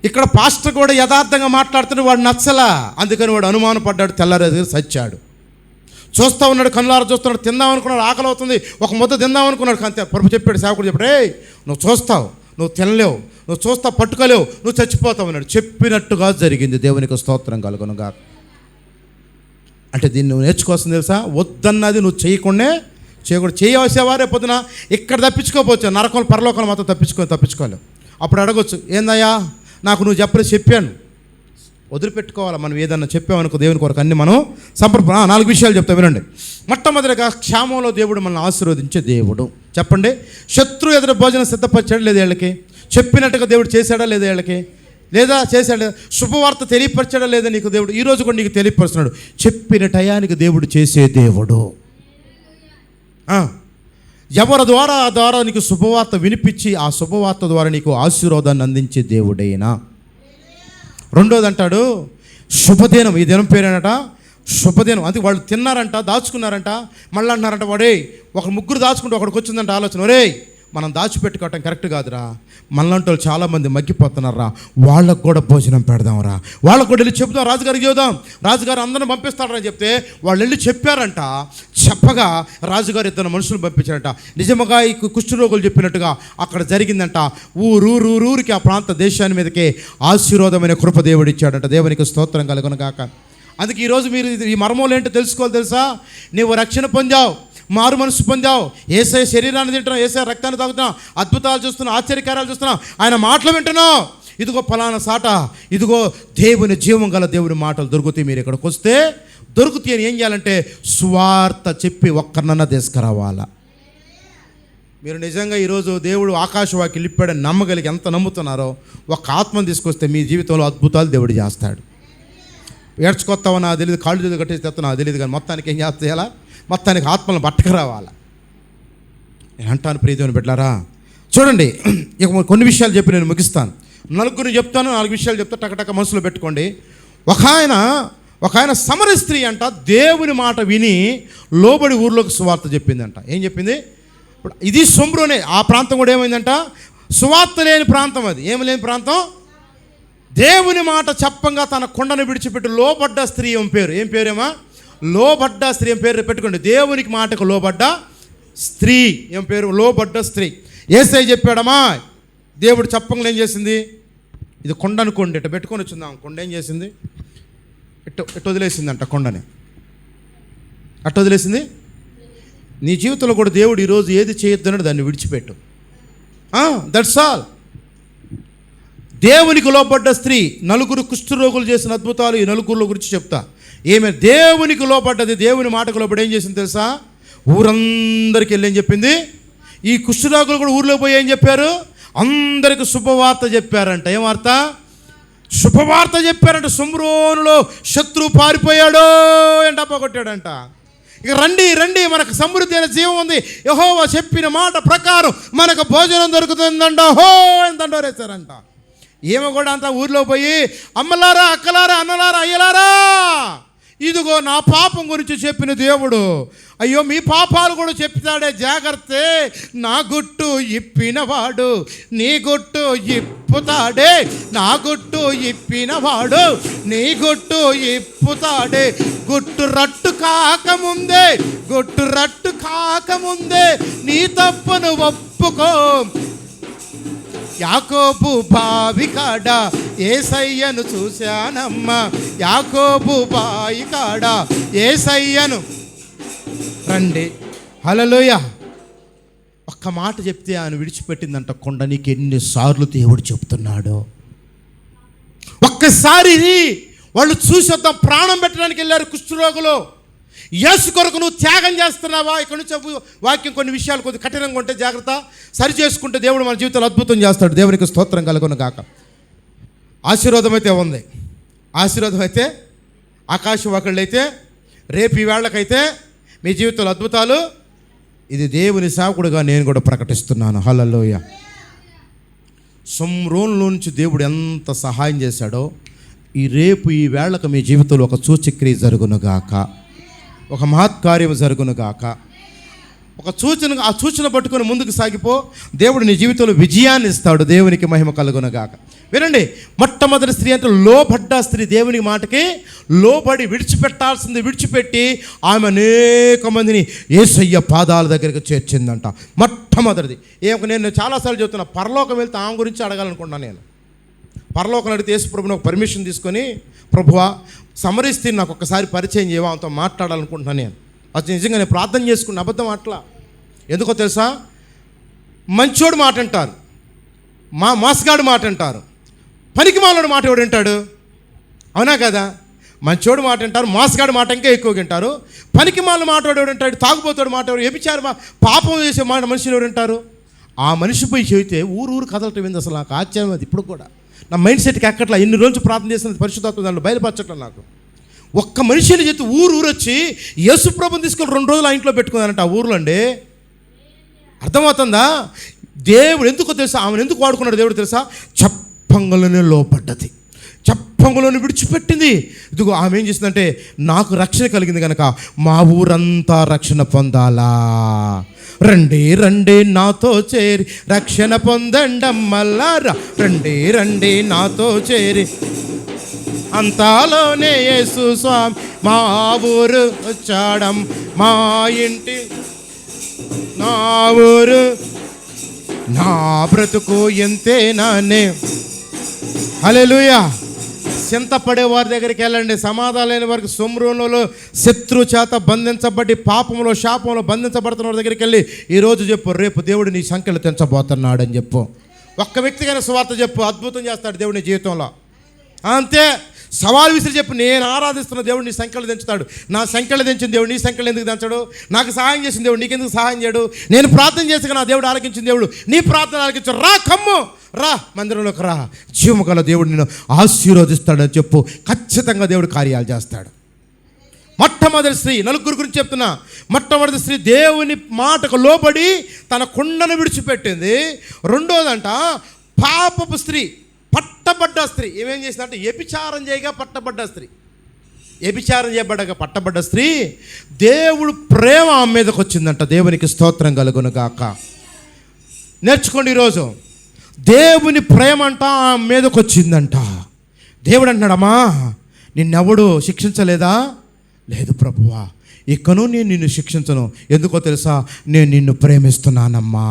ఇక్కడ పాస్టర్ కూడా యథార్థంగా మాట్లాడుతుంటే వాడు నచ్చలా. అందుకని వాడు అనుమానపడ్డాడు, తెల్లారేది సచ్చాడు. చూస్తూ ఉన్నాడు, కన్నులారా చూస్తున్నాడు. తిందాం అనుకున్నాడు, ఆకలి అవుతుంది, ఒక ముద్ద తిందాం అనుకున్నాడు. అంతే ప్రభు చెప్పాడు, సేవకుడు చెప్పాడు, రే నువ్వు చూస్తావు, నువ్వు తినలేవు, నువ్వు చూస్తావు, పట్టుకోలేవు, నువ్వు చచ్చిపోతావు అన్నాడు. చెప్పినట్టుగా జరిగింది. దేవునికి స్తోత్రం కలుగునుగా. అంటే దీన్ని నువ్వు నేర్చుకోవాల్సింది తెలుసా? వద్దన్నది నువ్వు చేయకూడదు. చేయవలసేవా రేపు పొద్దున ఇక్కడ తప్పించుకోవచ్చు, నరకం పరలోకాలు మాత్రం తప్పించుకోలేవు. అప్పుడు అడగొచ్చు, ఏందయ్యా నాకు నువ్వు చెప్పాను. వదిలిపెట్టుకోవాలి. మనం ఏదన్నా చెప్పామనుకో దేవుని కొరకు అన్ని మనం 4 విషయాలు చెప్తా వినండి. మొట్టమొదటిగా క్షేమంలో దేవుడు మనల్ని ఆశీర్వదించే దేవుడు. చెప్పండి, శత్రు ఎదురు భోజనం సిద్ధపరిచాడు లేదా వీళ్ళకి? చెప్పినట్టుగా దేవుడు చేశాడా లేదా వీళ్ళకి? లేదా చేశాడు. శుభవార్త తెలియపరిచాడా లేదా నీకు దేవుడు? ఈరోజు కూడా నీకు తెలియపరుస్తున్నాడు. చెప్పిన టయానికి దేవుడు చేసే దేవుడు. ఎవరి ద్వారా నీకు శుభవార్త వినిపించి ఆ శుభవార్త ద్వారా నీకు ఆశీర్వాదాన్ని అందించే దేవుడైనా. రెండోది అంటాడు శుభదినం. ఈ దినం పేరేనట శుభదినం. అందుకే వాళ్ళు తిన్నారంట, దాచుకున్నారంట. మళ్ళీ అంటున్నారంట, వాడే ఒక ముగ్గురు దాచుకుంటూ ఒకడికి వచ్చిందంట ఆలోచన, ఒరే మనం దాచిపెట్టుకోవటం కరెక్ట్ కాదురా, మనలాంటి వాళ్ళు చాలామంది మగ్గిపోతున్నారా, వాళ్ళకు కూడా భోజనం పెడదాంరా, వాళ్ళకు కూడా వెళ్ళి చెప్దాం, రాజుగారికి చెబుదాం, రాజుగారు అందరిని పంపిస్తాడని చెప్తే వాళ్ళు వెళ్ళి చెప్పారంట. చెప్పగా రాజుగారు 2 మనుషులు పంపించారంట. నిజముగా ఈ కుష్ఠరోగులు చెప్పినట్టుగా అక్కడ జరిగిందంట. ఊరూరికి ఆ ప్రాంత దేశాన్ని మీదకే ఆశీర్వాదమైన కృప దేవుడు ఇచ్చాడంట. దేవునికి స్తోత్రం కలుగునుగాక. అందుకే ఈరోజు మీరు ఈ మర్మములు ఏంటో తెలుసుకోవాలి తెలుసా? నీవు రక్షణ పొందావు, మారు మనసు పొందావు, యేసయ్య శరీరాన్ని తింటున్నావు, యేసయ్య రక్తాన్ని తాగుతున్నావు, అద్భుతాలు చూస్తున్నావు, ఆశ్చర్యకార్యాలు చూస్తున్నావు, ఆయన మాటలు వింటున్నావు. ఇదిగో ఫలానా సాట, ఇదిగో దేవుని జీవం గల దేవుని మాటలు దొరుకుతాయి. మీరు ఇక్కడికి వస్తే దొరుకుతాయి అని ఏం చేయాలంటే స్వార్థ చెప్పి ఒక్కరినన్నా తీసుకురావాలా. మీరు నిజంగా ఈరోజు దేవుడు ఆకాశవాకి లిప్పాడని నమ్మగలిగి ఎంత నమ్ముతున్నారో, ఒక ఆత్మను తీసుకొస్తే మీ జీవితంలో అద్భుతాలు దేవుడు చేస్తాడు. ఏడ్చుకొస్తావో నాకు తెలియదు, కాళ్ళు చేతులు కట్టేసి తెస్తావు నాకు తెలియదు, కానీ మొత్తానికి ఏం చేయాలా? మొత్తానికి ఆత్మలను పట్టుకురావాలా. నేను అంటాను ప్రియదేవుని బిడ్డలారా, చూడండి ఇక కొన్ని విషయాలు చెప్పి నేను ముగిస్తాను. 4 చెప్తాను, 4 విషయాలు చెప్తా, టకటక మనసులో పెట్టుకోండి. ఒక ఆయన సమర స్త్రీ అంట దేవుని మాట విని లోబడి ఊర్లోకి సువార్త చెప్పిందంట. ఏం చెప్పింది? ఇప్పుడు ఇది సొమ్రోనే, ఆ ప్రాంతం కూడా ఏమైందంట? సువార్త లేని ప్రాంతం. అది ఏమి లేని ప్రాంతం. దేవుని మాట చెప్పంగా తన కొండను విడిచిపెట్టి లోబడ్డ స్త్రీ పేరు. ఏం పేరేమా? లోబడ్డ స్త్రీ. ఏం పేరు పెట్టుకోండి, దేవునికి మాటకు లోబడ్డ స్త్రీ. ఏం పేరు? లోబడ్డ స్త్రీ. యేసయ్య చెప్పాడమ్మా, దేవుడు చెప్పంగా ఏం చేసింది? ఇది కొండ అనుకోండి, ఇట్లా పెట్టుకొని వచ్చిందాం. కొండ ఏం చేసింది? ఇట్టు వదిలేసిందంట కొండని. అట్టు వదిలేసింది. నీ జీవితంలో కూడా దేవుడు ఈరోజు ఏది చేయొద్దన్నాడు దాన్ని విడిచిపెట్టు. That's all. దేవునికి లోబడ్డ స్త్రీ 4 కుష్ఠరోగులు చేసిన అద్భుతాలు ఈ 4 గురించి చెప్తా. ఏమే దేవునికి లోబడ్డది, దేవుని మాటకు లోబడి ఏం చేసింది తెలుసా? ఊరందరికీ వెళ్ళి ఏం చెప్పింది? ఈ కుష్ఠరోగులు కూడా ఊర్లో పోయి ఏం చెప్పారు? అందరికి శుభవార్త చెప్పారంట. ఏం వార్త? శుభవార్త చెప్పారంట. సుమ్రోనులో శత్రువు పారిపోయాడో ఎండప్ప కొట్టాడంట. ఇక రండి మనకు సమృద్ధి అయిన జీవం ఉంది, యెహోవా చెప్పిన మాట ప్రకారం మనకు భోజనం దొరుకుతుందంట. హో అని దండోరేశారంట. ఏమో కూడా అంతా ఊర్లో పోయి, అమ్మలారా, అక్కలారా, అన్నలారా, అయ్యలారా, ఇదిగో నా పాపం గురించి చెప్పిన దేవుడు, అయ్యో మీ పాపాలు కూడా చెప్తాడే, జాగ్రత్త, నా గుట్టు ఇప్పినవాడు నీ గుట్టు ఇప్పుతాడే, నా గుట్టు ఇప్పినవాడు నీ గుట్టు ఇప్పుతాడే. గుట్టు రట్టు కాకముందే నీ తప్పును ఒప్పుకో. యాకోబు బావి కాడ యేసయ్యను చూశానమ్మా, యాకోబు బావి కాడ యేసయ్యను. రండి, హల్లెలూయా. ఒక్క మాట చెప్తే ఆయన విడిచిపెట్టిందంట కొండ. నీకు ఎన్నిసార్లు దేవుడు చెప్తున్నాడు. ఒక్కసారి వాళ్ళు చూసి వద్దాం, ప్రాణం పెట్టడానికి వెళ్ళారు కుష్ఠరోగులు. యేసు కొరకు నువ్వు త్యాగం చేస్తున్నావా? ఇక్కడ నుంచి వాక్యం కొన్ని విషయాలు కొద్దిగా కఠినంగా ఉంటే జాగ్రత్త, సరి చేసుకుంటే దేవుడు మన జీవితంలో అద్భుతం చేస్తాడు. దేవునికి స్తోత్రం కలుగును గాక. ఆశీర్వాదం అయితే ఉంది. ఆశీర్వాదం అయితే ఆకాశవాకుళ్ళు అయితే రేపు ఈ వేళకైతే మీ జీవితంలో అద్భుతాలు. ఇది దేవుని సేవకుడుగా నేను కూడా ప్రకటిస్తున్నాను. హల్లెలూయా. సొమ్రోనులో నుంచి దేవుడు ఎంత సహాయం చేశాడో, రేపు ఈ వేళకు మీ జీవితంలో ఒక సూచక్రియ జరుగునుగాక, ఒక మహత్కార్యం జరుగునుగాక. ఒక సూచన, ఆ సూచన పట్టుకొని ముందుకు సాగిపో. దేవుడు నీ జీవితంలో విజయాన్ని ఇస్తాడు. దేవునికి మహిమ కలుగునుగాక. వినండి, మొట్టమొదటి స్త్రీ అంటే లోబడ్డ స్త్రీ. దేవుని మాటకి లోబడి విడిచిపెట్టాల్సింది విడిచిపెట్టి ఆమె అనేక మందిని యేసయ్య పాదాల దగ్గరికి చేర్చిందంట. మొట్టమొదటిది నేను చాలాసార్లు చెప్తున్నా, పరలోకం వెళ్తే ఆమె గురించి అడగాలనుకుంటున్నాను. నేను పరలోకం అడిగితే యేసు ప్రభుని ఒక పర్మిషన్ తీసుకొని, ప్రభువా సమరీ స్త్రీని నాకు ఒక్కసారి పరిచయం చేయవా, ఆమెతో మాట్లాడాలనుకుంటున్నాను. నేను అది నిజంగా నేను ప్రార్థన చేసుకున్న అబద్ధం అట్లా. ఎందుకో తెలుసా, మంచోడు మాట అంటారు, మోసగాడు మాట అంటారు, పనికి మాలోడు మాట ఎవడు వింటాడు? అవునా కదా? మంచోడు మాట అంటారు, మోసగాడు మాట ఇంకా ఎక్కువ వింటారు. పనికి మాల మాట ఎవడు వింటాడు? తాగుబోతాడు మాట ఎవరు? వ్యభిచారం పాపం చేసే మాట మనుషులు ఎవరు వింటారు? ఆ మనిషి పోయి చెబితే ఊరు కదలటం ఏంది? అసలు నాకు ఆశ్చర్యం. అది ఇప్పుడు కూడా నా మైండ్ సెట్కి ఎక్కట్లా. ఎన్ని రోజులు ప్రార్థన చేసిన పరిశుద్ధాత్మ దాంట్లో బయలుపరచట్లా నాకు. ఒక్క మనిషిని చెప్తే ఊరు వచ్చి యేసు ప్రభుని తీసుకొని 2 రోజులు ఆ ఇంట్లో పెట్టుకున్నారంట. ఆ ఊర్లో అండి, అర్థమవుతుందా? దేవుడు ఎందుకో తెలుసా, ఆమెను ఎందుకు వాడుకున్నాడు దేవుడు తెలుసా? చెప్పంగలోనే లోపడ్డది, చెప్పంగలోనే విడిచిపెట్టింది. ఇదిగో ఆమె ఏం చేసిందంటే, నాకు రక్షణ కలిగింది కనుక మా ఊరంతా రక్షణ పొందాలా, రండి రండి నాతో చేరి రక్షణ పొందండమ్మల్లారా, రండి రండి నాతో చేరి. అంతాలోనే యేసు స్వామి మా ఊరు వచ్చాడం, మా ఇంటి నా ఊరు నా బ్రతుకు ఎంతేనానే. హల్లెలూయా. చింతపడే వారి దగ్గరికి వెళ్ళండి. సమాధానం లేని వారికి సొమ్రులో శత్రు చేత బంధించబడి పాపంలో శాపంలో బంధించబడుతున్న వారి దగ్గరికి వెళ్ళి ఈరోజు చెప్పు, రేపు దేవుడు నీ సంఖ్యలు తెంచబోతున్నాడు అని చెప్పు. ఒక్క వ్యక్తిగైన సువార్త చెప్పు, అద్భుతం చేస్తాడు దేవుడు నీ జీవితంలో. అంతే. సవాల్ విసిరి చెప్పు, నేను ఆరాధిస్తున్న దేవుడు నీ సంఖ్యలు తెంచుతాడు. నా సంఖ్యలు తెంచిన దేవుడు నీ సంఖ్యలు ఎందుకు తెంచడు? నాకు సహాయం చేసిన దేవుడు నీకెందుకు సహాయం చేయడు? నేను ప్రార్థన చేసాక నా దేవుడు ఆలకించిన దేవుడు నీ ప్రార్థన ఆలకించు. రా కమ్ము, రా మందిరంలోకి రా, జీవము గల దేవుడు నిన్ను ఆశీర్వదిస్తాడని చెప్పు. ఖచ్చితంగా దేవుడు కార్యాలు చేస్తాడు. మొట్టమొదటి స్త్రీ, నలుగురు గురించి చెప్తున్నా. మొట్టమొదటి స్త్రీ దేవుని మాటకు లోబడి తన కుండను విడిచిపెట్టింది. రెండోదంట పాపపు స్త్రీ, పట్టబడ్డ స్త్రీ. ఏమేం చేసిందంటే వ్యభిచారం చేయగా పట్టబడ్డ స్త్రీ. వ్యభిచారం చేయబడ్డగా పట్టబడ్డ స్త్రీ, దేవుడు ప్రేమ ఆమె మీదకి వచ్చిందంట. దేవునికి స్తోత్రం కలుగును గాక. నేర్చుకోండి ఈరోజు, దేవుని ప్రేమ అంట ఆమె మీదకి వచ్చిందంట. దేవుడు అంటున్నాడమ్మా, నిన్నెవడు శిక్షించలేదా? లేదు ప్రభువా, ఇకను నేను నిన్ను శిక్షించను. ఎందుకో తెలుసా, నేను నిన్ను ప్రేమిస్తున్నానమ్మా.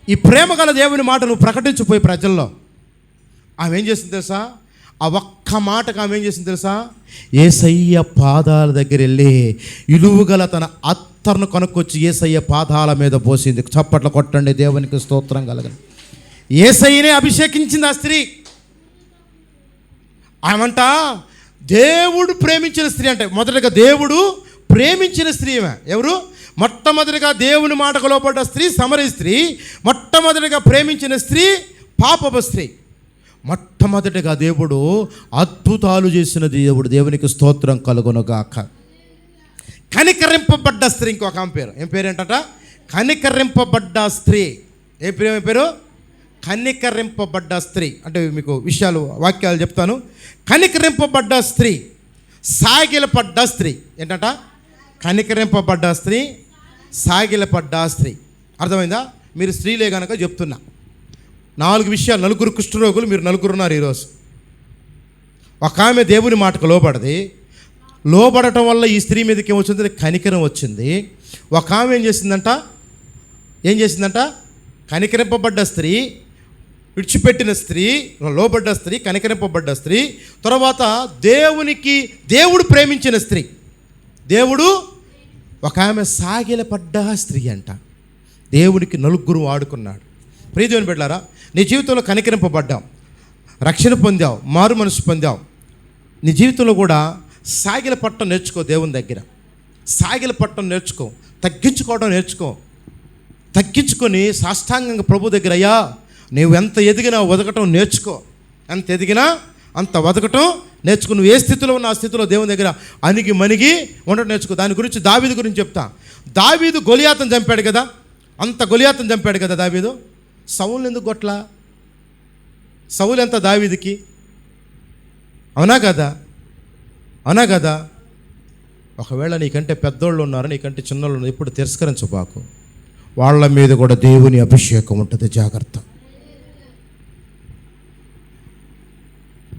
ఈ ప్రేమ గల దేవుని మాట నువ్వు ప్రకటించిపోయి ప్రజల్లో. ఆమె ఏం చేసింది తెలుసా? ఆ ఒక్క మాటకు ఆమె ఏం చేసింది తెలుసా? యేసయ్య పాదాల దగ్గర వెళ్ళి ఇలువగల తన అత్తర్ను కొనుక్కొచ్చి యేసయ్య పాదాల మీద పోసింది. చప్పట్లు కొట్టండి, దేవునికి స్తోత్రం కలగని. యేసయ్యనే అభిషేకించింది ఆ స్త్రీ. ఆమంట దేవుడు ప్రేమించిన స్త్రీ. అంటే మొదటగా దేవుడు ప్రేమించిన స్త్రీ. ఎవరు? మొట్టమొదటిగా దేవుని మాటకు లోపడ్డ స్త్రీ సమరీ స్త్రీ. మొట్టమొదటిగా ప్రేమించిన స్త్రీ పాపపు స్త్రీ. మొట్టమొదటిగా దేవుడు అద్భుతాలు చేసిన దేవుడు. దేవునికి స్తోత్రం కలుగునుగాక. కనికరింపబడ్డ స్త్రీ ఇంకొక ఆమె పేరు. ఏం పేరు ఏంటంట? కనికరింపబడ్డ స్త్రీ. ఏ పేరు? కనికరింపబడ్డ స్త్రీ. అంటే మీకు విషయాలు వాక్యాలు చెప్తాను. కనికరింపబడ్డ స్త్రీ, సాగిలపడ్డ స్త్రీ. ఏంటంట? కనికరింపబడ్డ స్త్రీ, సాగిలపడ్డ స్త్రీ. అర్థమైందా? మీరు స్త్రీలే కనుక చెప్తున్నా. 4 విషయాలు. నలుగురు కుష్ఠరోగులు, మీరు నలుగురు ఉన్నారు ఈరోజు. ఒక ఆమె దేవుని మాటకు లోబడది. లోబడటం వల్ల ఈ స్త్రీ మీదకి ఏమొచ్చింది? కనికరం వచ్చింది. ఒక ఆమె ఏం చేసిందంట? కనికరింపబడ్డ స్త్రీ, విడిచిపెట్టిన స్త్రీ, లోబడ్డ స్త్రీ, కనికరింపబడ్డ స్త్రీ. తర్వాత దేవుడు ప్రేమించిన స్త్రీ. ఒక ఆమె సాగిలపడ్డ స్త్రీ అంట. దేవునికి నలుగురు వాడుకున్నాడు. ప్రియ దేవుని బిడ్డలారా, నీ జీవితంలో కనికరింపబడ్డావు, రక్షణ పొందావు, మారు మనసు పొందావు. నీ జీవితంలో కూడా సాగిల పట్టం నేర్చుకో. దేవుని దగ్గర సాగిల పట్టం నేర్చుకో. తగ్గించుకోవడం నేర్చుకో. తగ్గించుకొని సాష్టాంగంగా ప్రభు దగ్గర, అయ్యా నువ్వు ఎంత ఎదిగినా వదకటం నేర్చుకో. ఎంత ఎదిగినా అంత వదకటం నేర్చుకో. నువ్వు ఏ స్థితిలో ఉన్న ఆ స్థితిలో దేవుని దగ్గర అణిగి మణిగి ఉండటం నేర్చుకో. దాని గురించి దావీదు గురించి చెప్తా. దావీదు గొలియాతును చంపాడు కదా, అంత గొలియాతును చంపాడు కదా దావీదు. సౌలు ఎందుకు కొట్లా? సౌలు ఎంత దావీదుకి? అవునా కదా? ఒకవేళ నీకంటే పెద్దోళ్ళు ఉన్నారు, నీకంటే చిన్నోళ్ళు ఉన్నారు, ఇప్పుడు తిరస్కరించబాకు. వాళ్ళ మీద కూడా దేవుని అభిషేకం ఉంటుంది, జాగ్రత్త.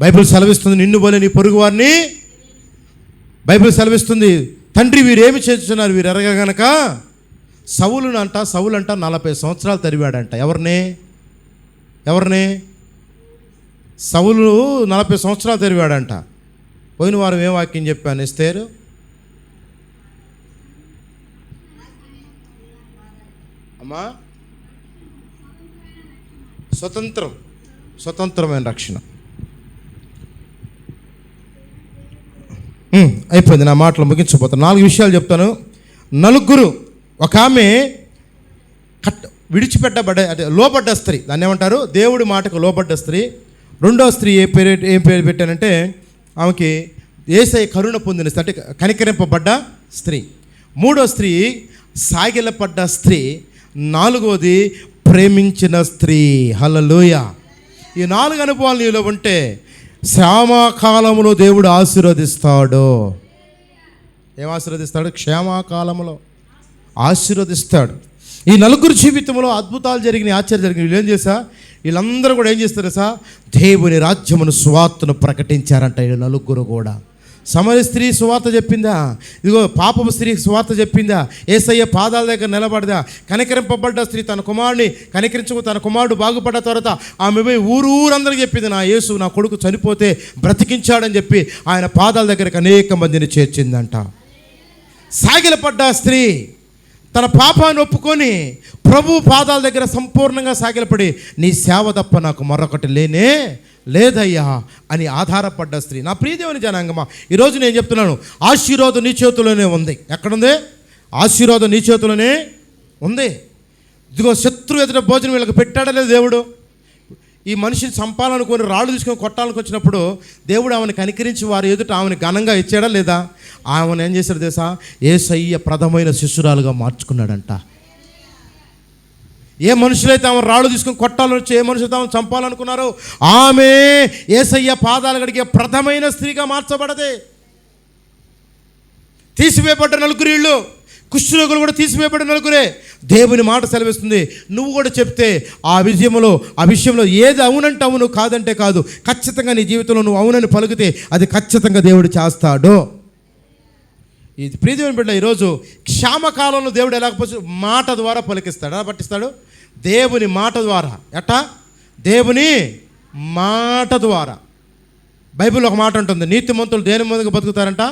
బైబిల్ సెలవిస్తుంది, నిన్ను పోలే నీ పొరుగు వారిని. బైబిల్ సెలవిస్తుంది, తండ్రి వీరేమి చేస్తున్నారు వీరు ఎరగగనక. సౌలు అంట 40 సంవత్సరాలు తరివాడంట. ఎవరిని? సౌలు 40 సంవత్సరాలు తరివాడంట. పోయిన వారం ఏం వాక్యం చెప్పాను? ఎస్తేరు అమ్మా, స్వతంత్రమైన రక్షణ. అయిపోయింది, నా మాటలు ముగించబోతాను. 4 విషయాలు చెప్తాను. నలుగురు, ఒక ఆమె విడిచిపెట్టబడ్డ, అంటే లోబడ్డ స్త్రీ, దాన్ని ఏమంటారు? దేవుడి మాటకు లోబడ్డ స్త్రీ. రెండో స్త్రీ ఏం పేరు పెట్టానంటే, ఆమెకి యేసయ్య కరుణ పొందిన స్త్రీ, అంటే కనికరింపబడ్డ స్త్రీ. మూడో స్త్రీ సాగిలపడ్డ స్త్రీ. నాలుగోది ప్రేమించిన స్త్రీ. హల్లెలూయా. ఈ 4 అనుభవాలు నీలో ఉంటే క్షేమకాలంలో దేవుడు ఆశీర్వదిస్తాడు. ఏం ఆశీర్వదిస్తాడు? క్షేమకాలంలో ఆశీర్వదిస్తాడు. ఈ నలుగురు జీవితంలో అద్భుతాలు జరిగినాయి, ఆశ్చర్యం జరిగినాయి. వీళ్ళు ఏం చేశా? వీళ్ళందరూ కూడా ఏం చేస్తారు సార్? దేవుని రాజ్యమును సువార్తను ప్రకటించారంట. ఈ నలుగురు కూడా. సమరయ స్త్రీ సువార్త చెప్పిందా? ఇదిగో పాపపు స్త్రీ సువార్త చెప్పిందా? యేసయ్య పాదాల దగ్గర నిలబడదా? కనికరింపబడ్డ స్త్రీ తన కుమారుడిని కనికరించుకు, తన కుమారుడు బాగుపడ్డ తర్వాత ఆమె పోయి ఊరందరికీ చెప్పింది, నా యేసు నా కొడుకు చనిపోతే బ్రతికించాడని చెప్పి ఆయన పాదాల దగ్గరికి అనేక మందిని చేర్చిందంట. సాగిలపడ్డ స్త్రీ తన పాపాన్ని ఒప్పుకొని ప్రభు పాదాల దగ్గర సంపూర్ణంగా సాగిలపడి, నీ సేవ తప్ప నాకు మరొకటి లేదయ్యా అని ఆధారపడ్డ స్త్రీ. నా ప్రియదేవుని జనాంగమా, ఈరోజు నేను చెప్తున్నాను, ఆశీర్వాదం నీ చేతిలోనే ఉంది. ఎక్కడుంది? ఆశీర్వాదం నీ చేతిలోనే ఉంది. ఇదిగో శత్రు ఎదుట భోజనం వీళ్ళకి పెట్టాడా లేదు దేవుడు? ఈ మనిషిని చంపాలనుకొని రాళ్ళు తీసుకొని కొట్టాలకు వచ్చినప్పుడు దేవుడు ఆమెను కనికరించి వారి ఎదుట ఆమెను ఘనంగా ఇచ్చాడా లేదా? ఆమెను ఏం చేశాడు తెలుసా? యేసయ్య ప్రథమైన శిష్యురాలుగా మార్చుకున్నాడంట. ఏ మనుషులైతే ఆమె రాళ్ళు తీసుకొని కొట్టాలని వచ్చి, ఏ మనుషులైతే ఆమెను చంపాలనుకున్నారో, ఆమె యేసయ్య పాదాలు కడిగే ప్రథమైన స్త్రీగా మార్చబడదే. తీసివేయబడ్డ నలుగురు వీళ్ళు, కుష్ఠరోగులు కూడా తీసివేయబడిన నలుగురే. దేవుని మాట సెలవిస్తుంది, నువ్వు కూడా చెప్తే ఆ విషయంలో ఏది అవునంటే అవును, కాదంటే కాదు, ఖచ్చితంగా నీ జీవితంలో నువ్వు అవునని పలికితే అది ఖచ్చితంగా దేవుడు చేస్తాడు. ఇది ప్రియదేవుని బిడ్డ, ఈరోజు క్షామకాలంలో దేవుడు ఎలా మాట ద్వారా పలికిస్తాడు. ఎలా పట్టిస్తాడు? దేవుని మాట ద్వారా. ఎట్టా? దేవుని మాట ద్వారా. బైబిల్ ఒక మాట ఉంటుంది, నీతిమంతులు దేని మీదగా బతుకుతారంట?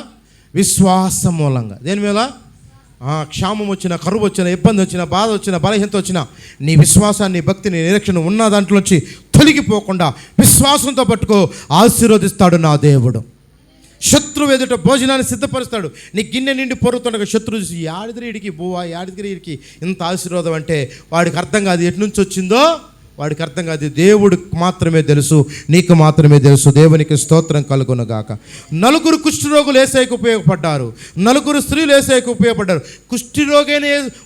విశ్వాసం మూలంగా. దేని మీద? క్షామం వచ్చినా, కరువు వచ్చినా, ఇబ్బంది వచ్చినా, బాధ వచ్చినా, బలహీనత వచ్చినా, నీ విశ్వాసాన్ని, భక్తిని, నిరీక్షణ ఉన్న దాంట్లోంచి తొలగిపోకుండా విశ్వాసంతో పట్టుకో, ఆశీర్వదిస్తాడు నా దేవుడు. శత్రువు ఎదుట భోజనాన్ని సిద్ధపరుస్తాడు. నీ గిన్నె నిండి పొరుగుతుండగా శత్రువు చూసి, యాడిదిరికి బువ్వా, యాడిదిరికి ఇంత ఆశీర్వాదం అంటే వాడికి అర్థం కాదు ఎటు నుంచి వచ్చిందో, వాడికి అర్థం కాదు. దేవుడికి మాత్రమే తెలుసు, నీకు మాత్రమే తెలుసు. దేవునికి స్తోత్రం కలుగును గాక. నలుగురు కుష్ఠరోగులు యేసయ్యకు ఉపయోగపడ్డారు. నలుగురు స్త్రీలు యేసయ్యకు ఉపయోగపడ్డారు. కుష్ఠరోగైన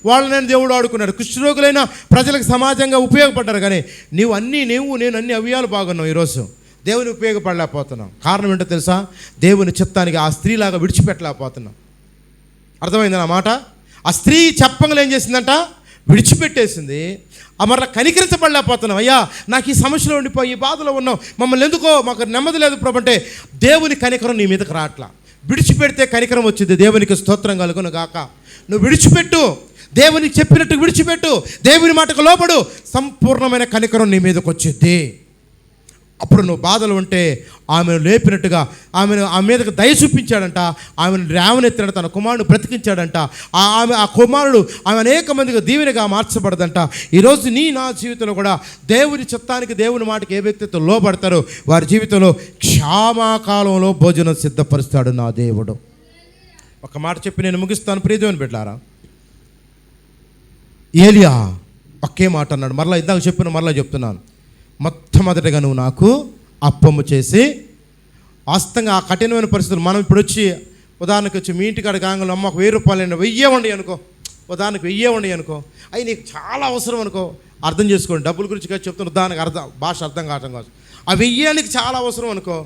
వాళ్ళని దేవుడు ఆడుకున్నాడు. కుష్ఠరోగులైన ప్రజలకు సమాజంగా ఉపయోగపడ్డారు. కానీ నేను అన్ని అవ్యాలు బాగున్నావు. ఈరోజు దేవుని ఉపయోగపడలేకపోతున్నాం. కారణం ఏంటో తెలుసా? దేవుని చిత్తానికి ఆ స్త్రీలాగా విడిచిపెట్టలేకపోతున్నాం. అర్థమైంది నా మాట? ఆ స్త్రీ చెప్పంగా ఏం చేసిందంట? విడిచిపెట్టేసింది. మరలా కనికరించబడలేకపోతున్నాం. అయ్యా నాకు ఈ సమస్యలో ఉండిపోయి ఈ బాధలో ఉన్నాం, మమ్మల్ని ఎందుకో మాకు నెమ్మది లేదు ప్రభు అంటే, దేవుని కనికరం నీ మీదకి రావట్లా. విడిచిపెడితే కనికరం వచ్చింది. దేవునికి స్తోత్రం కలుగును గాక. నువ్వు విడిచిపెట్టు, దేవునికి చెప్పినట్టు విడిచిపెట్టు, దేవుని మాటకు లోబడు, సంపూర్ణమైన కనికరం నీ మీదకి వచ్చింది. అప్పుడు నువ్వు బాధలు ఉంటే ఆమెను లేపినట్టుగా ఆమె మీదకి దయ చూపించాడంట. ఆమెను రేవనెత్తినట్టు తన కుమారుడు బ్రతికించాడంట. ఆ కుమారుడు ఆమె అనేక మందికి దీవెనగా మార్చబడదంట. ఈరోజు నా జీవితంలో కూడా దేవుని చిత్తానికి, దేవుని మాటకి ఏ వ్యక్తితో లోబడతారో వారి జీవితంలో క్షామకాలంలో భోజనం సిద్ధపరుస్తాడు నా దేవుడు. ఒక మాట చెప్పి నేను ముగిస్తాను. ప్రియదేవుని బిడ్డలారా, ఏలియా ఒకే మాట అన్నాడు. మరలా ఇందాక మరలా చెప్తున్నాను. మొట్టమొదటిగా నువ్వు నాకు అప్పము చేసి, వాస్తవంగా ఆ కఠినమైన పరిస్థితులు మనం ఇప్పుడు వచ్చి ఉదాహరణకు వచ్చి మీ ఇంటికాడ కాంగలు అమ్మకు 1000 రూపాయలు వెయ్యేవండి అనుకో, ఉదాహరణకు వెయ్యేవండి అనుకో, అవి నీకు చాలా అవసరం అనుకో. అర్థం చేసుకోండి, డబ్బుల గురించి చెప్తున్న ఉదాహరణకు భాష అర్థం కావటం కాదు. ఆ 1000 చాలా అవసరం అనుకో.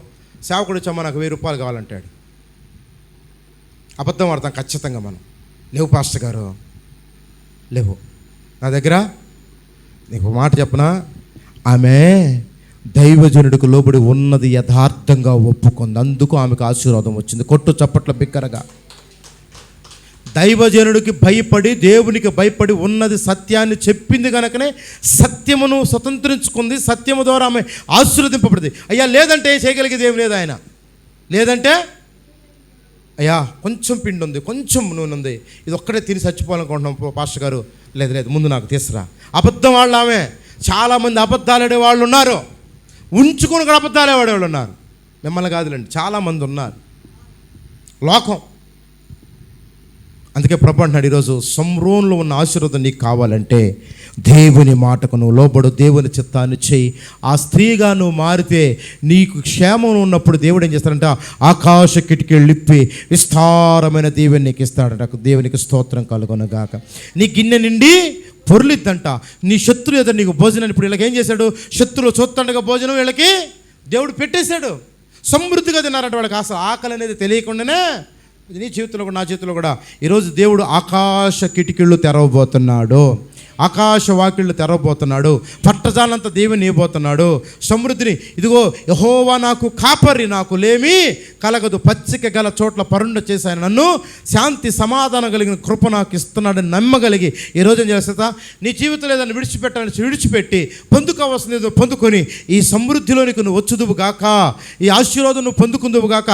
సేవకుడు వచ్చమ్మ నాకు 1000 రూపాయలు కావాలంటాడు. అబద్ధం ఆడతాం ఖచ్చితంగా మనం. లేవు పాస్టర్ గారు, లేవు. నా దగ్గర నీకు మాట చెప్పనా, ఆమె దైవజనుడికి లోబడి ఉన్నది యథార్థంగా ఒప్పుకుంది, అందుకు ఆమెకు ఆశీర్వాదం వచ్చింది. కొట్టు చప్పట్ల బిగ్గరగా. దైవజనుడికి భయపడి, దేవునికి భయపడి ఉన్నది సత్యాన్ని చెప్పింది కనుకనే సత్యమును స్వతంత్రించుకుంది. సత్యము ద్వారా ఆమె ఆశీర్వదింపబడింది. అయ్యా లేదంటే చేయగలిగేది ఏం లేదు. ఆయన లేదంటే, అయ్యా కొంచెం పిండి ఉంది, కొంచెం నూనె ఉంది, ఇది ఒక్కడే తిని చచ్చిపోవాలనుకుంటున్నాం పాస్టర్ గారు. లేదు లేదు, ముందు నాకు తీసురా. అబద్ధం వాళ్ళు ఆమె. చాలామంది అబద్ధాలు ఆడేవాళ్ళు ఉన్నారు, ఉంచుకొని కూడా అబద్ధాలు ఆడేవాళ్ళు ఉన్నారు. మిమ్మల్ని కాదులేండి, చాలామంది ఉన్నారు లోకం. అందుకే ప్రభు అంటున్నాడు ఈరోజు, సంరోన్లో ఉన్న ఆశీర్వాదం నీకు కావాలంటే దేవుని మాటకు నువ్వు లోబడు, దేవుని చిత్తాన్ని చేయి. ఆ స్త్రీగా నువ్వు మారితే నీకు క్షేమం ఉన్నప్పుడు దేవుడు ఏం చేస్తాడంట, ఆకాశ కిటికీలు లిప్పి విస్తారమైన దీవెని నీకు ఇస్తాడంట. దేవునికి స్తోత్రం కలుగునుగాక. నీ గిన్నె నిండి పొర్లిద్దంట. నీ శత్రు ఎదురు నీకు భోజనం. ఇప్పుడు వీళ్ళకి ఏం చేశాడు, శత్రువులు చూస్తుండగా భోజనం వీళ్ళకి దేవుడు పెట్టేశాడు. సమృద్ధిగా తిన్నారంట. వాళ్ళకి అసలు ఆకలి అనేది తెలియకుండానే నీ జీవితంలో కూడా, నా జీవితంలో కూడా ఈరోజు దేవుడు ఆకాశ కిటికీళ్ళు తెరవబోతున్నాడు, ఆకాశ వాకిళ్ళు తెరవబోతున్నాడు, పట్టజాలంత దేవుని ఇవ్వబోతున్నాడు. సమృద్ధిని, ఇదిగో యెహోవా నాకు కాపరి, నాకు లేమి కలగదు, పచ్చిక గల చోట్ల పరుండ చేశాను, నన్ను శాంతి సమాధానం కలిగిన కృప నాకు ఇస్తున్నాడని నమ్మగలిగి ఈరోజు ఏం చేస్తా, నీ జీవితంలో ఏదైనా విడిచిపెట్టాలని విడిచిపెట్టి పొందుకోవాల్సింది ఏదో పొందుకొని ఈ సమృద్ధిలోనికి నువ్వు వచ్చుదువు గాక, ఈ ఆశీర్వాదం నువ్వు పొందుకుందువు గాక.